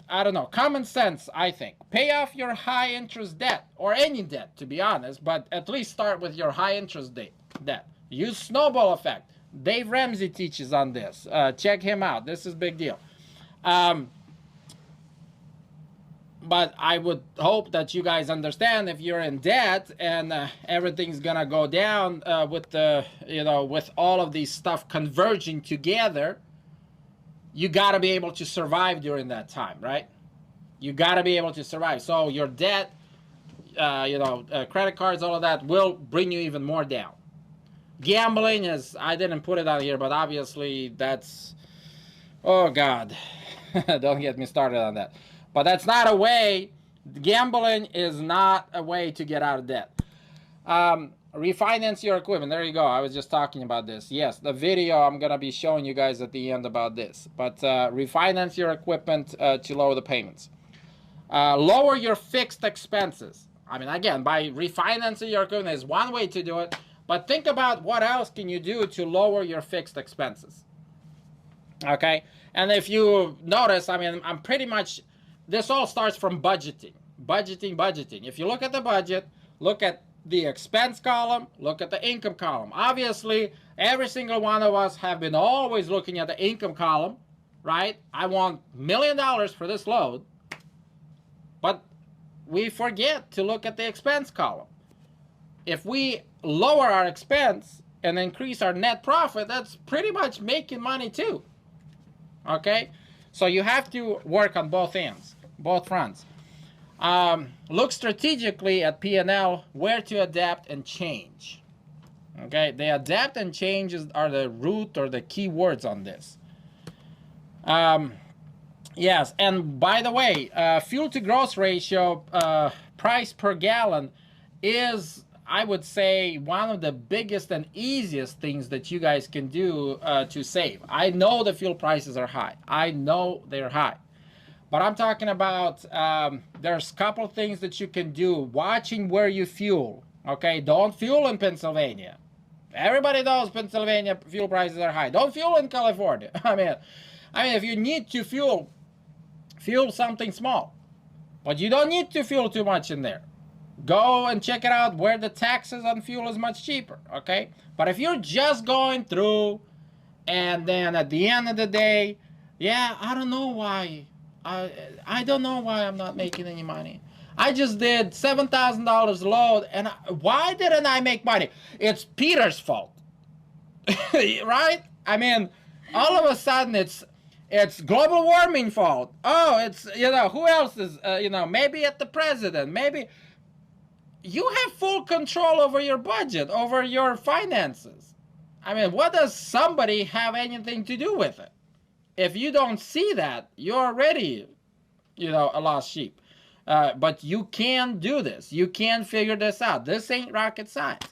I don't know, common sense, I think. Pay off your high interest debt, or any debt, to be honest, but at least start with your high interest debt. Use Snowball Effect. Dave Ramsey teaches on this. Check him out. This is a big deal. But I would hope that you guys understand, if you're in debt and everything's gonna go down with the with all of these stuff converging together, you got to be able to survive during that time, right? You got to be able to survive. So your debt, credit cards, all of that will bring you even more down. Gambling is, I didn't put it on here, but obviously that's, oh God, don't get me started on that. But that's not a way, gambling is not a way to get out of debt. Refinance your equipment. There you go. I was just talking about this. Yes, the video I'm going to be showing you guys at the end about this. But refinance your equipment to lower the payments. Lower your fixed expenses. I mean, again, by refinancing your equipment is one way to do it. But think about what else can you do to lower your fixed expenses. Okay? And if you notice, I mean, I'm pretty much, this all starts from budgeting. Budgeting. If you look at the budget, look at the expense column, look at the income column. Obviously, every single one of us have been always looking at the income column, right? I want $1 million for this load. But we forget to look at the expense column. If we lower our expense and increase our net profit, that's pretty much making money too. Okay? So you have to work on both ends, both fronts. Look strategically at P&L, where to adapt and change. Okay, the adapt and changes are the root or the key words on this. Yes, and by the way, fuel to gross ratio, price per gallon, is, I would say, one of the biggest and easiest things that you guys can do to save. I know the fuel prices are high. I know they're high. But I'm talking about, there's a couple things that you can do. Watching where you fuel. Okay, don't fuel in Pennsylvania. Everybody knows Pennsylvania fuel prices are high. Don't fuel in California. I mean, if you need to fuel something small. But you don't need to fuel too much in there. Go and check it out where the taxes on fuel is much cheaper, okay? But if you're just going through and then at the end of the day, yeah, I don't know why. I don't know why I'm not making any money. I just did $7,000 load, and why didn't I make money? It's Peter's fault, right? I mean, all of a sudden it's global warming fault. Oh, it's, you know, who else is, you know, maybe at the president, maybe. You have full control over your budget, over your finances. I mean, what does somebody have anything to do with it? If you don't see that, you're already, you know, a lost sheep. But you can do this. You can figure this out. This ain't rocket science.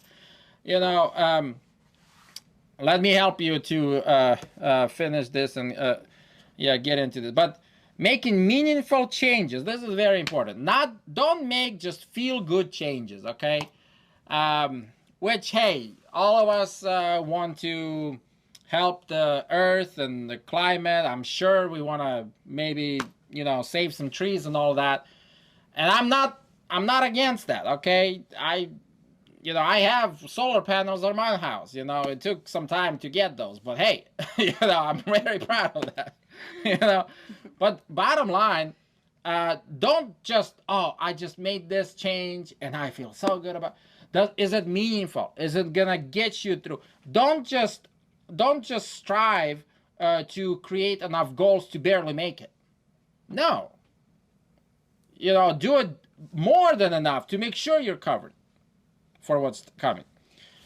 You know, let me help you to finish this and yeah, get into this. But making meaningful changes, this is very important. Don't make just feel good changes, okay? Which, hey, all of us want to help the earth and the climate. I'm sure we want to maybe, you know, save some trees and all that. And I'm not against that, okay? You know, I have solar panels on my house. You know, it took some time to get those, but hey, you know, I'm very proud of that. You know, but bottom line, don't just, oh, I just made this change and I feel so good about it. Is it meaningful? Is it gonna get you through? Don't just strive to create enough goals to barely make it. No. You know, do it more than enough to make sure you're covered for what's coming.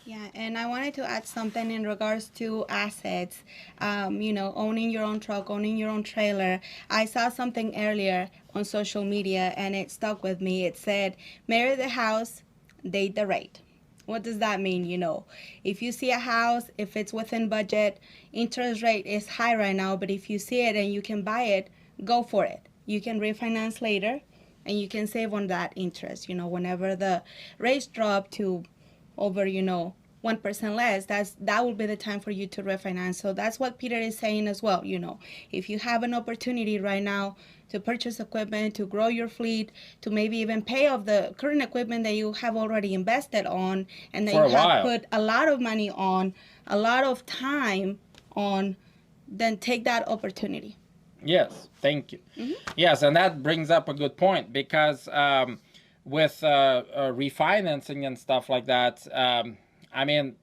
Yeah, and I wanted to add something in regards to assets. You know, owning your own truck, owning your own trailer. I saw something earlier on social media and it stuck with me. It said, marry the house, date the rate. What does that mean? You know, if you see a house, if it's within budget, interest rate is high right now, but if you see it and you can buy it, go for it. You can refinance later and you can save on that interest. You know, whenever the rates drop to over, you know, 1% less, that will be the time for you to refinance. So that's what Peter is saying as well. You know, if you have an opportunity right now to purchase equipment, to grow your fleet, to maybe even pay off the current equipment that you have already invested on and that you have put a lot of money on, a lot of time on, then take that opportunity. Yes, thank you. Yes, and that brings up a good point because with refinancing and stuff like that, I mean,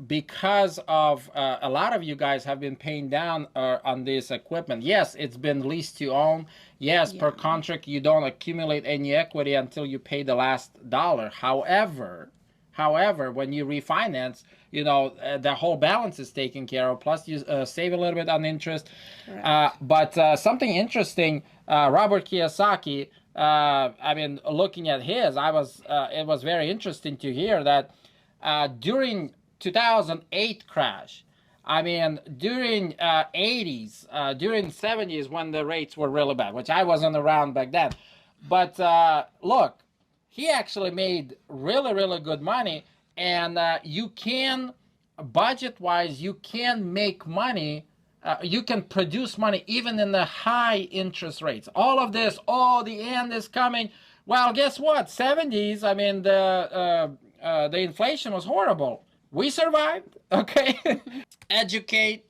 because of a lot of you guys have been paying down on this equipment. Yes, it's been leased to own. Yes, per contract, you don't accumulate any equity until you pay the last dollar. However, when you refinance, you know, the whole balance is taken care of. Plus, you save a little bit on interest. But something interesting, Robert Kiyosaki, I mean, looking at his, it was very interesting to hear that during 2008 crash, I mean, during 80s, during 70s when the rates were really bad, which I wasn't around back then. But look, he actually made really, really good money. And you can, budget-wise, you can make money. You can produce money even in the high interest rates. All of this, oh, the end is coming. Well, guess what? 70s, I mean, the inflation was horrible. We survived, okay? Educate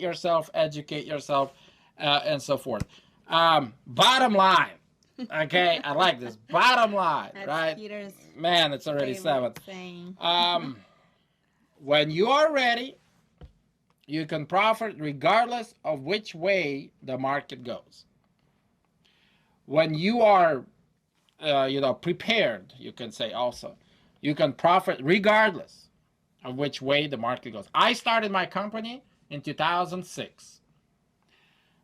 yourself, and so forth. Bottom line, okay? I like this. Bottom line, That's right? Peter's Man, it's already 7. When you are ready, you can profit regardless of which way the market goes. When you are, you know, prepared, you can say also, you can profit regardless. of which way the market goes. I started my company in 2006.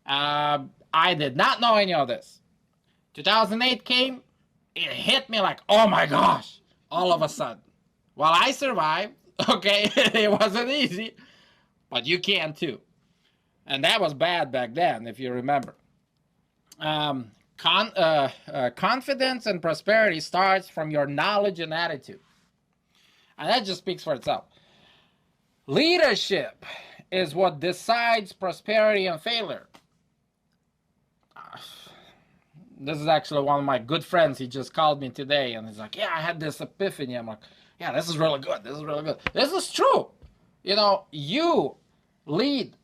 I did not know any of this. 2008 came, it hit me like, oh my gosh, all of a sudden. Well, I survived, okay? It wasn't easy, but you can too. And that was bad back then, if you remember. Confidence and prosperity starts from your knowledge and attitude. And that just speaks for itself. Leadership is what decides prosperity and failure. This is actually one of my good friends. He just called me today and he's like, yeah, I had this epiphany. I'm like, yeah, this is really good. This is really good. This is true. You know, you lead.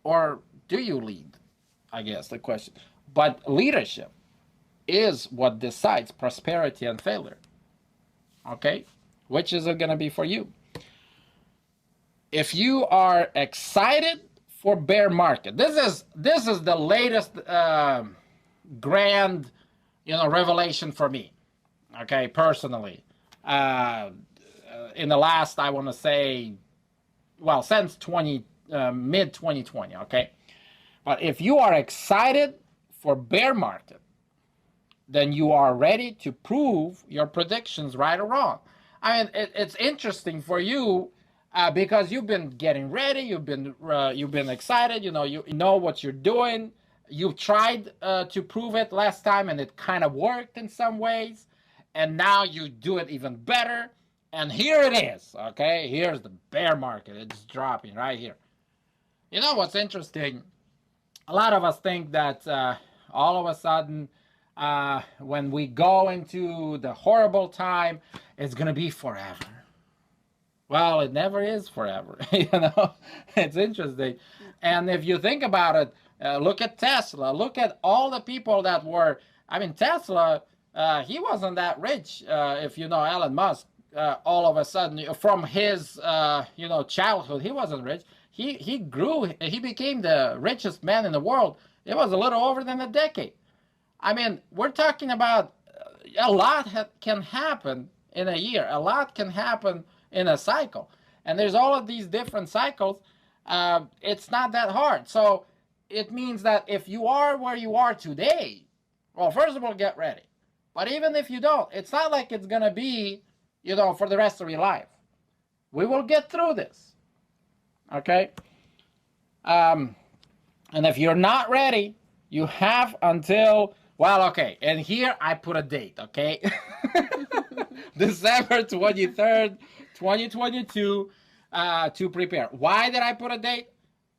Or do you lead? I guess the question. But leadership is what decides prosperity and failure. Okay? Which is it going to be for you? If you are excited for bear market, this is the latest grand, revelation for me. Okay, personally, in the last, I want to say, well, since mid 2020. Okay, but if you are excited for bear market, then you are ready to prove your predictions right or wrong. I mean, it's interesting for you. Because you've been getting ready, you've been excited, you know what you're doing. You tried to prove it last time, and it kind of worked in some ways, and now you do it even better. And here it is, okay? Here's the bear market. It's dropping right here. You know what's interesting? A lot of us think that all of a sudden, when we go into the horrible time, it's gonna be forever. Well, it never is forever, It's interesting. And if you think about it, look at Tesla. Look at all the people that were, Tesla, he wasn't that rich, if you know Elon Musk, all of a sudden, from his, childhood, he wasn't rich. He grew, he became the richest man in the world. It was a little over than a decade. We're talking about a lot can happen in a year. A lot can happen in a cycle, and there's all of these different cycles. It's not that hard. So it means that if you are where you are today, well, first of all, get ready. But even if you don't, it's not like it's gonna be, for the rest of your life. We will get through this, okay? And if you're not ready, you have until, well, okay, and here I put a date, okay? December 23rd, 2022, to prepare. Why did I put a date?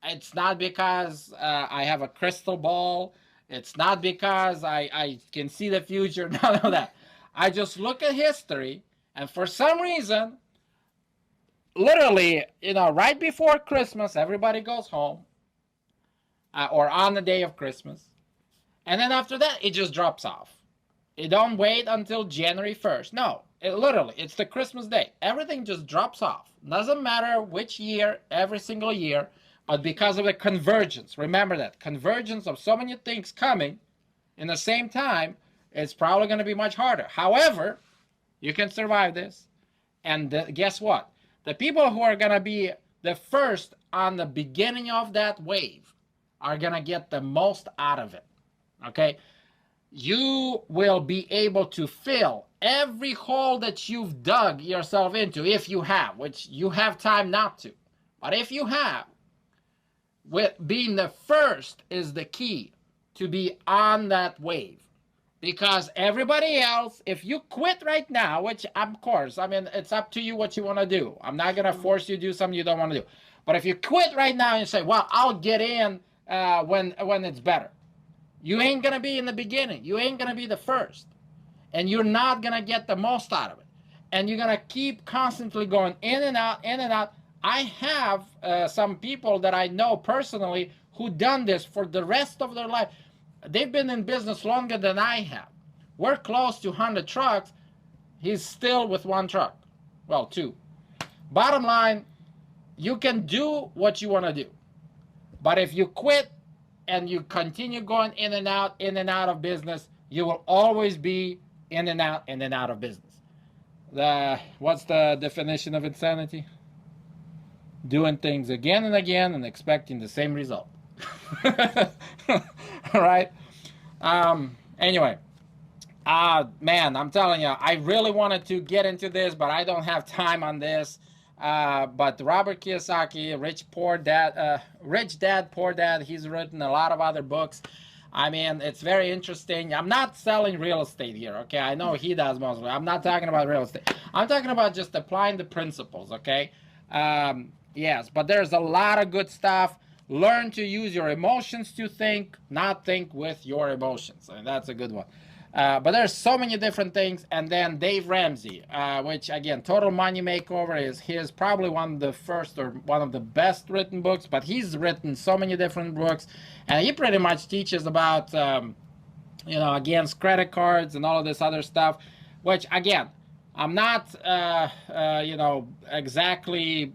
It's not because I have a crystal ball. It's not because I can see the future. None of that. I just look at history, and for some reason, literally, right before Christmas, everybody goes home, or on the day of Christmas, and then after that, it just drops off. It don't wait until January 1st. No. Literally, it's the Christmas day. Everything just drops off. Doesn't matter which year, every single year, but because of the convergence. Remember that. Convergence of so many things coming in the same time, it's probably going to be much harder. However, you can survive this. And guess what? The people who are going to be the first on the beginning of that wave are going to get the most out of it. Okay? You will be able to fill every hole that you've dug yourself into, if you have, which you have time not to. But if you have, being the first is the key to be on that wave. Because everybody else, if you quit right now, which of course, it's up to you what you want to do. I'm not going to force you to do something you don't want to do. But if you quit right now and say, well, I'll get in when it's better. You ain't going to be in the beginning. You ain't going to be the first. And you're not going to get the most out of it. And you're going to keep constantly going in and out, in and out. I have some people that I know personally who done this for the rest of their life. They've been in business longer than I have. We're close to 100 trucks. He's still with one truck. Well, two. Bottom line, you can do what you want to do. But if you quit and you continue going in and out of business, you will always be in and out of business. What's the definition of insanity? Doing things again and again and expecting the same result. Right? Anyway, man, I'm telling you, I really wanted to get into this, but I don't have time on this. But Robert Kiyosaki, Rich Dad, Poor Dad, he's written a lot of other books. I mean, it's very interesting. I'm not selling real estate here, okay? I know he does mostly. I'm not talking about real estate. I'm talking about just applying the principles, okay? Yes, but there's a lot of good stuff. Learn to use your emotions to think, not think with your emotions. I mean, that's a good one. But there's so many different things. And then Dave Ramsey, which again, Total Money Makeover is his probably one of the first or one of the best written books, but he's written so many different books. And he pretty much teaches about, against credit cards and all of this other stuff, which again, I'm not, exactly,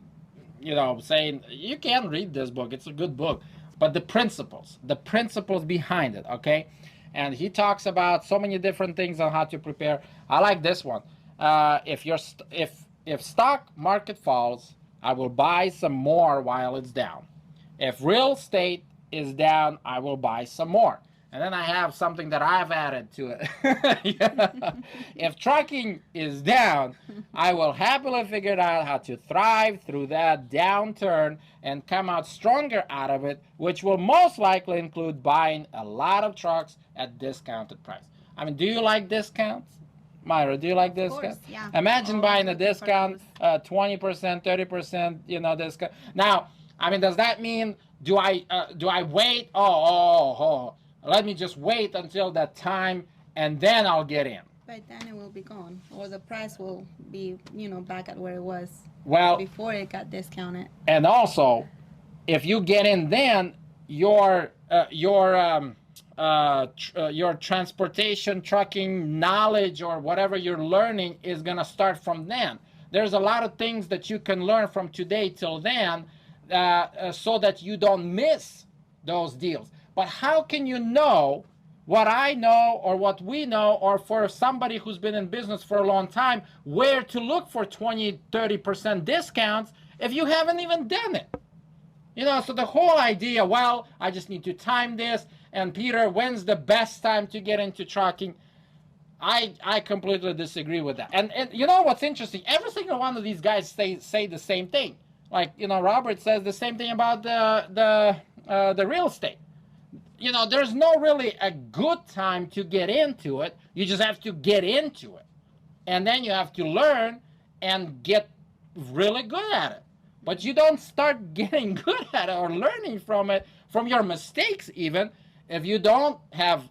saying you can read this book. It's a good book, but the principles behind it, okay? And he talks about so many different things on how to prepare. I like this one. If stock market falls, I will buy some more while it's down. If real estate is down, I will buy some more. And then I have something that I've added to it. If trucking is down, I will happily figure out how to thrive through that downturn and come out stronger out of it, which will most likely include buying a lot of trucks at discounted price. I mean, do you like discounts? Myra, do you like discounts? Of course, yeah. Imagine buying a discount, 20%, 30%, discount. Now, I mean, does that mean, do I wait? Let me just wait until that time and then I'll get in. But then it will be gone, or the price will be, back at where it was before it got discounted. And also, if you get in then, your transportation, trucking knowledge or whatever you're learning is going to start from then. There's a lot of things that you can learn from today till then so that you don't miss those deals. But how can you know what I know or what we know, or for somebody who's been in business for a long time, where to look for 20, 30% discounts if you haven't even done it? So the whole idea, well, I just need to time this, and Peter, when's the best time to get into trucking? I completely disagree with that. And you know what's interesting? Every single one of these guys say the same thing. Like, Robert says the same thing about the real estate. There's no really a good time to get into it. You just have to get into it. And then you have to learn and get really good at it. But you don't start getting good at it or learning from it, from your mistakes even, if you don't have,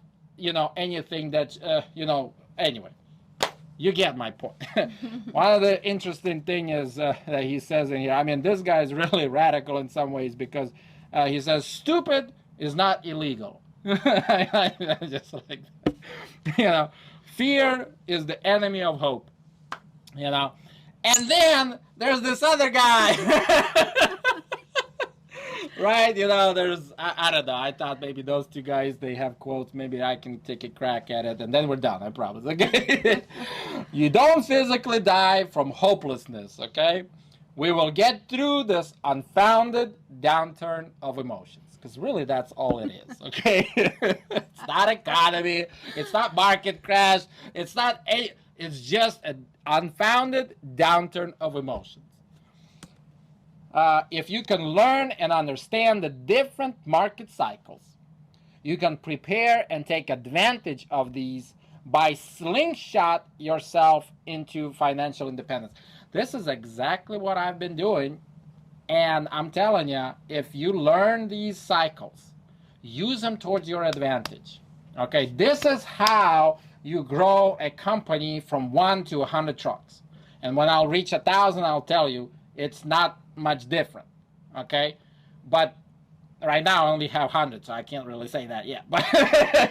anything that, anyway. You get my point. One of the interesting thing is that he says in here, I mean, this guy is really radical in some ways, because he says, stupid is not illegal. Just like that. Fear is the enemy of hope. And then there's this other guy. Right? There's, I don't know. I thought maybe those two guys, they have quotes. Maybe I can take a crack at it, and then we're done, I promise. Okay? You don't physically die from hopelessness, okay? We will get through this unfounded downturn of emotions. Because really, that's all it is, okay? It's not economy. It's not market crash. It's just an unfounded downturn of emotions. If you can learn and understand the different market cycles, you can prepare and take advantage of these by slingshot yourself into financial independence. This is exactly what I've been doing. And I'm telling you, if you learn these cycles, use them towards your advantage. Okay, this is how you grow a company from 1 to 100 trucks. And when I'll reach 1,000, I'll tell you, it's not much different. Okay, but right now I only have 100, so I can't really say that yet. But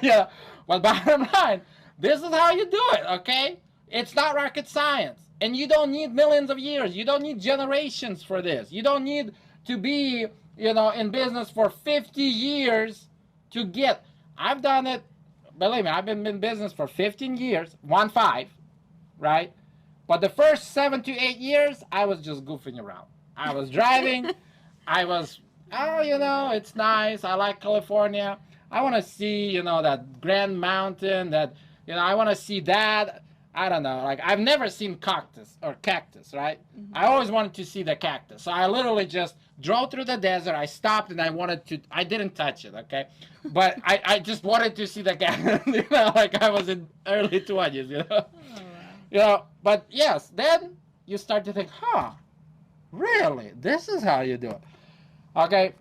yeah, but bottom line, this is how you do it. Okay, it's not rocket science. And you don't need millions of years. You don't need generations for this. You don't need to be, in business for 50 years to get. I've done it. Believe me, I've been in business for 15 years, 15, right? But the first 7 to 8 years, I was just goofing around. I was driving. I was, oh, you know, it's nice. I like California. I want to see, you know, that Grand Mountain, that, you know, I want to see that. I don't know. Like, I've never seen cactus, right? I always wanted to see the cactus. So I literally just drove through the desert. I stopped and I didn't touch it, okay? But I just wanted to see the cactus, you know, like I was in early 20s, you know? Oh, wow. You know, but yes, then you start to think, huh, really? This is how you do it. Okay,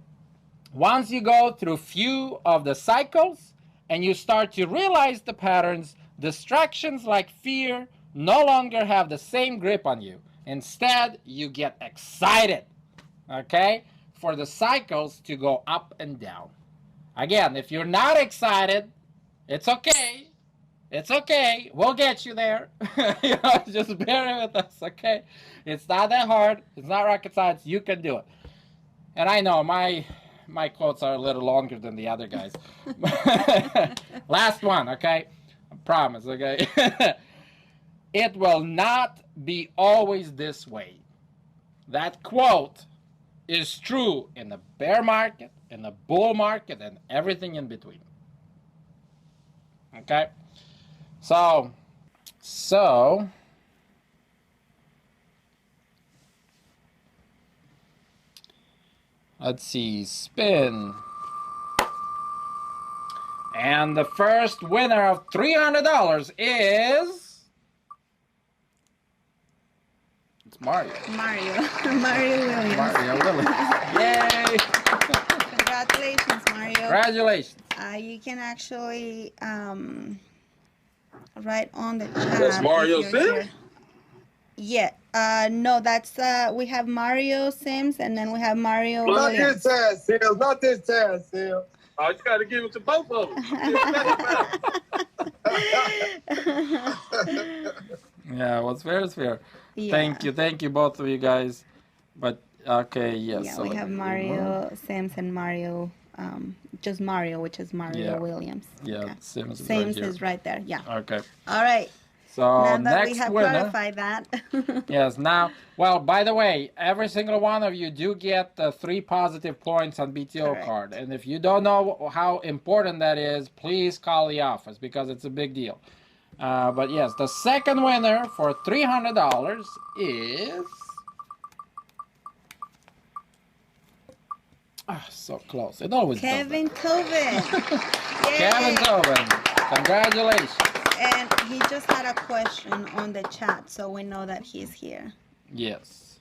once you go through few of the cycles and you start to realize the patterns, distractions like fear no longer have the same grip on you. Instead, you get excited, okay, for the cycles to go up and down. Again, if you're not excited, it's okay. It's okay. We'll get you there. You know, just bear with us, okay? It's not that hard. It's not rocket science. You can do it. And I know my quotes are a little longer than the other guys. Last one, okay? I promise, okay? It will not be always this way. That quote is true in the bear market, in the bull market, and everything in between. Okay? So let's see, spin. And the first winner of $300 is... It's Mario. Mario Williams. Mario Williams. Yay! Congratulations, Mario. Congratulations. You can actually write on the chat. That's Mario Sims? Yeah. No, that's we have Mario Sims and then we have Mario Not Williams. this time, Sims. Not this time, Sims. Oh, you got to give it to both of them. Yeah, what's fair is fair. Yeah. Thank you, both of you guys. But okay, yes. Yeah, so we have Mario Sims and Mario, just Mario, which is Mario Williams. Yeah, Okay. Sims is Sims right here. is right there. Yeah. Okay. All right. So Now that next we have winner. clarified that. Yes. Now, well, by the way, every single one of you do get 3 positive points on BTO Correct. card, and if you don't know how important that is, please call the office because it's a big deal. But yes, the second winner for $300 is... so close. It always Kevin does Coven. that. Yay. Kevin Coven, congratulations. And he just had a question on the chat, so we know that he's here. Yes.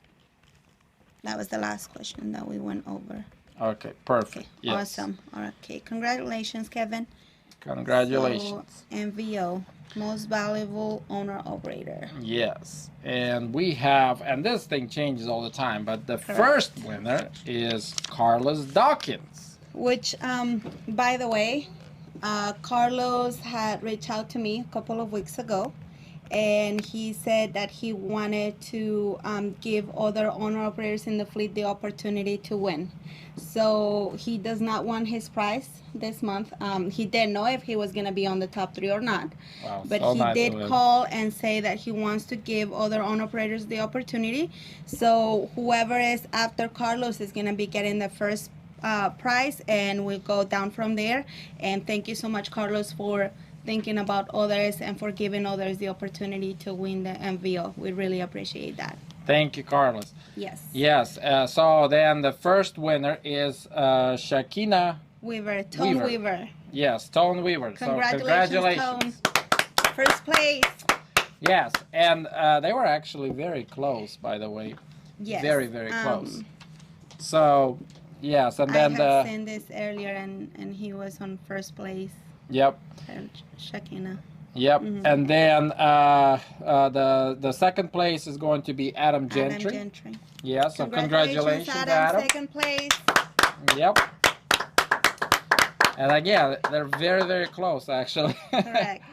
That was the last question that we went over. Okay, perfect. Okay, Yes. awesome. Okay, congratulations, Kevin. Congratulations. So, MVO, most valuable owner operator. Yes, and we have, and this thing changes all the time, but the Correct. first winner is Carlos Dawkins. Which, by the way, Carlos had reached out to me a couple of weeks ago, and he said that he wanted to give other owner operators in the fleet the opportunity to win. So he does not want his prize this month. He didn't know if he was going to be on the top 3 or not. Wow, But so he nice did of him. call and say that he wants to give other owner operators the opportunity. So whoever is after Carlos is going to be getting the first prize, and we'll go down from there. And thank you so much, Carlos, for thinking about others and for giving others the opportunity to win the MVO. We really appreciate that. Thank you, Carlos. Yes. Yes, so then the first winner is Shakina Tone Weaver. Yes, Tone Weaver. Congratulations, Tone. First place. Yes, and they were actually very close, by the way. Yes. Very, very close. So, yes, and then I had seen this earlier, and he was on first place. Yep. Shakina. Yep, and then the second place is going to be Adam Gentry. Adam Gentry. Yeah, so congratulations, Adam. Second place. Yep. And again, they're very, very close, actually. Correct.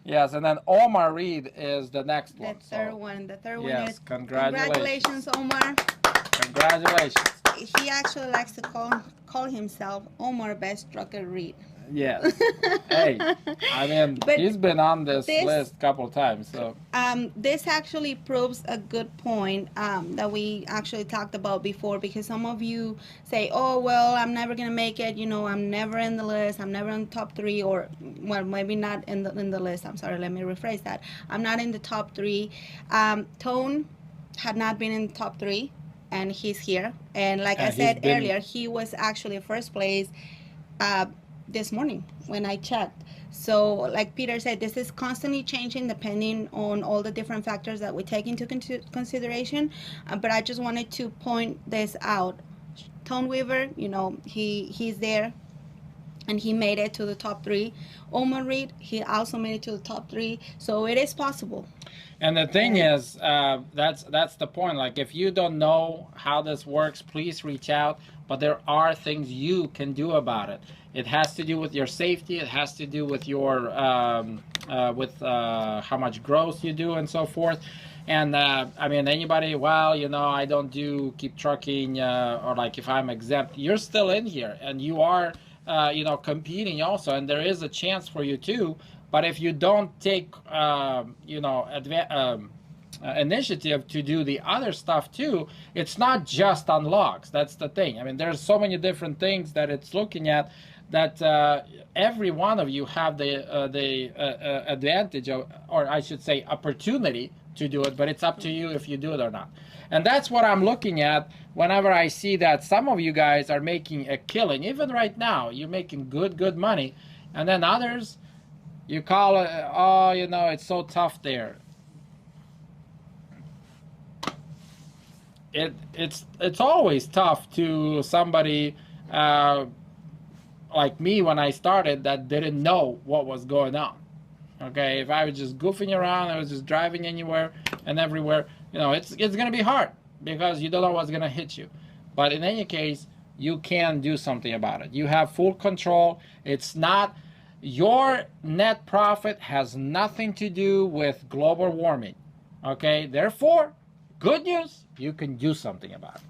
Yes, and then Omar Reed is the next one. The third one. The third one yes, is congratulations. Omar. Congratulations. He actually likes to call himself Omar Best Trucker Reed. Yes. Hey, I mean, But he's been on this this- list a couple of times, so. This actually proves a good point that we actually talked about before, because some of you say, oh, well, I'm never going to make it. I'm never in the list. I'm never in the top 3, or, well, maybe not in the list. I'm sorry. Let me rephrase that. I'm not in the top 3. Tone had not been in the top 3, and he's here. And like I And said earlier, he was actually first place this morning when I checked. So, like Peter said, this is constantly changing depending on all the different factors that we take into consideration. But I just wanted to point this out. Tone Weaver, he's there, and he made it to the top 3. Omar Reed, he also made it to the top 3. So it is possible. And the thing is, that's the point. Like, if you don't know how this works, please reach out. But there are things you can do about it. It has to do with your safety. It has to do with your how much growth you do and so forth. And I mean, anybody, well, I don't keep trucking, or like if I'm exempt, you're still in here, and you are, competing also, and there is a chance for you too. But if you don't take, initiative to do the other stuff too, it's not just on logs. That's the thing. I mean, there's so many different things that it's looking at, that every one of you have the advantage of, or I should say, opportunity to do it. But it's up to you if you do it or not. And that's what I'm looking at whenever I see that some of you guys are making a killing. Even right now, you're making good money, and then others, you call it, oh, it's so tough there. It's always tough to somebody like me when I started, that didn't know what was going on. Okay, if I was just goofing around, I was just driving anywhere and everywhere, it's gonna be hard, because you don't know what's gonna hit you. But in any case, you can do something about it. You have full control. It's not, your net profit has nothing to do with global warming. Okay, therefore, good news, you can do something about it.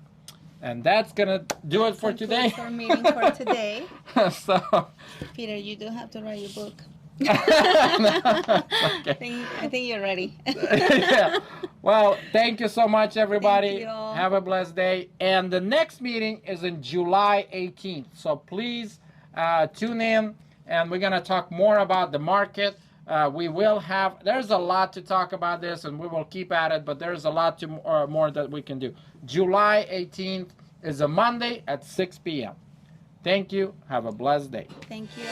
And that's gonna do it for today. Our meeting for today. So, Peter, you do have to write your book. okay. I think you're ready. Yeah. Well, thank you so much, everybody. Thank you all. Have a blessed day. And the next meeting is in July 18th. So please tune in, and we're going to talk more about the market. There's a lot to talk about this, and we will keep at it, but there's a lot more that we can do. July 18th is a Monday at 6 p.m. Thank you. Have a blessed day. Thank you.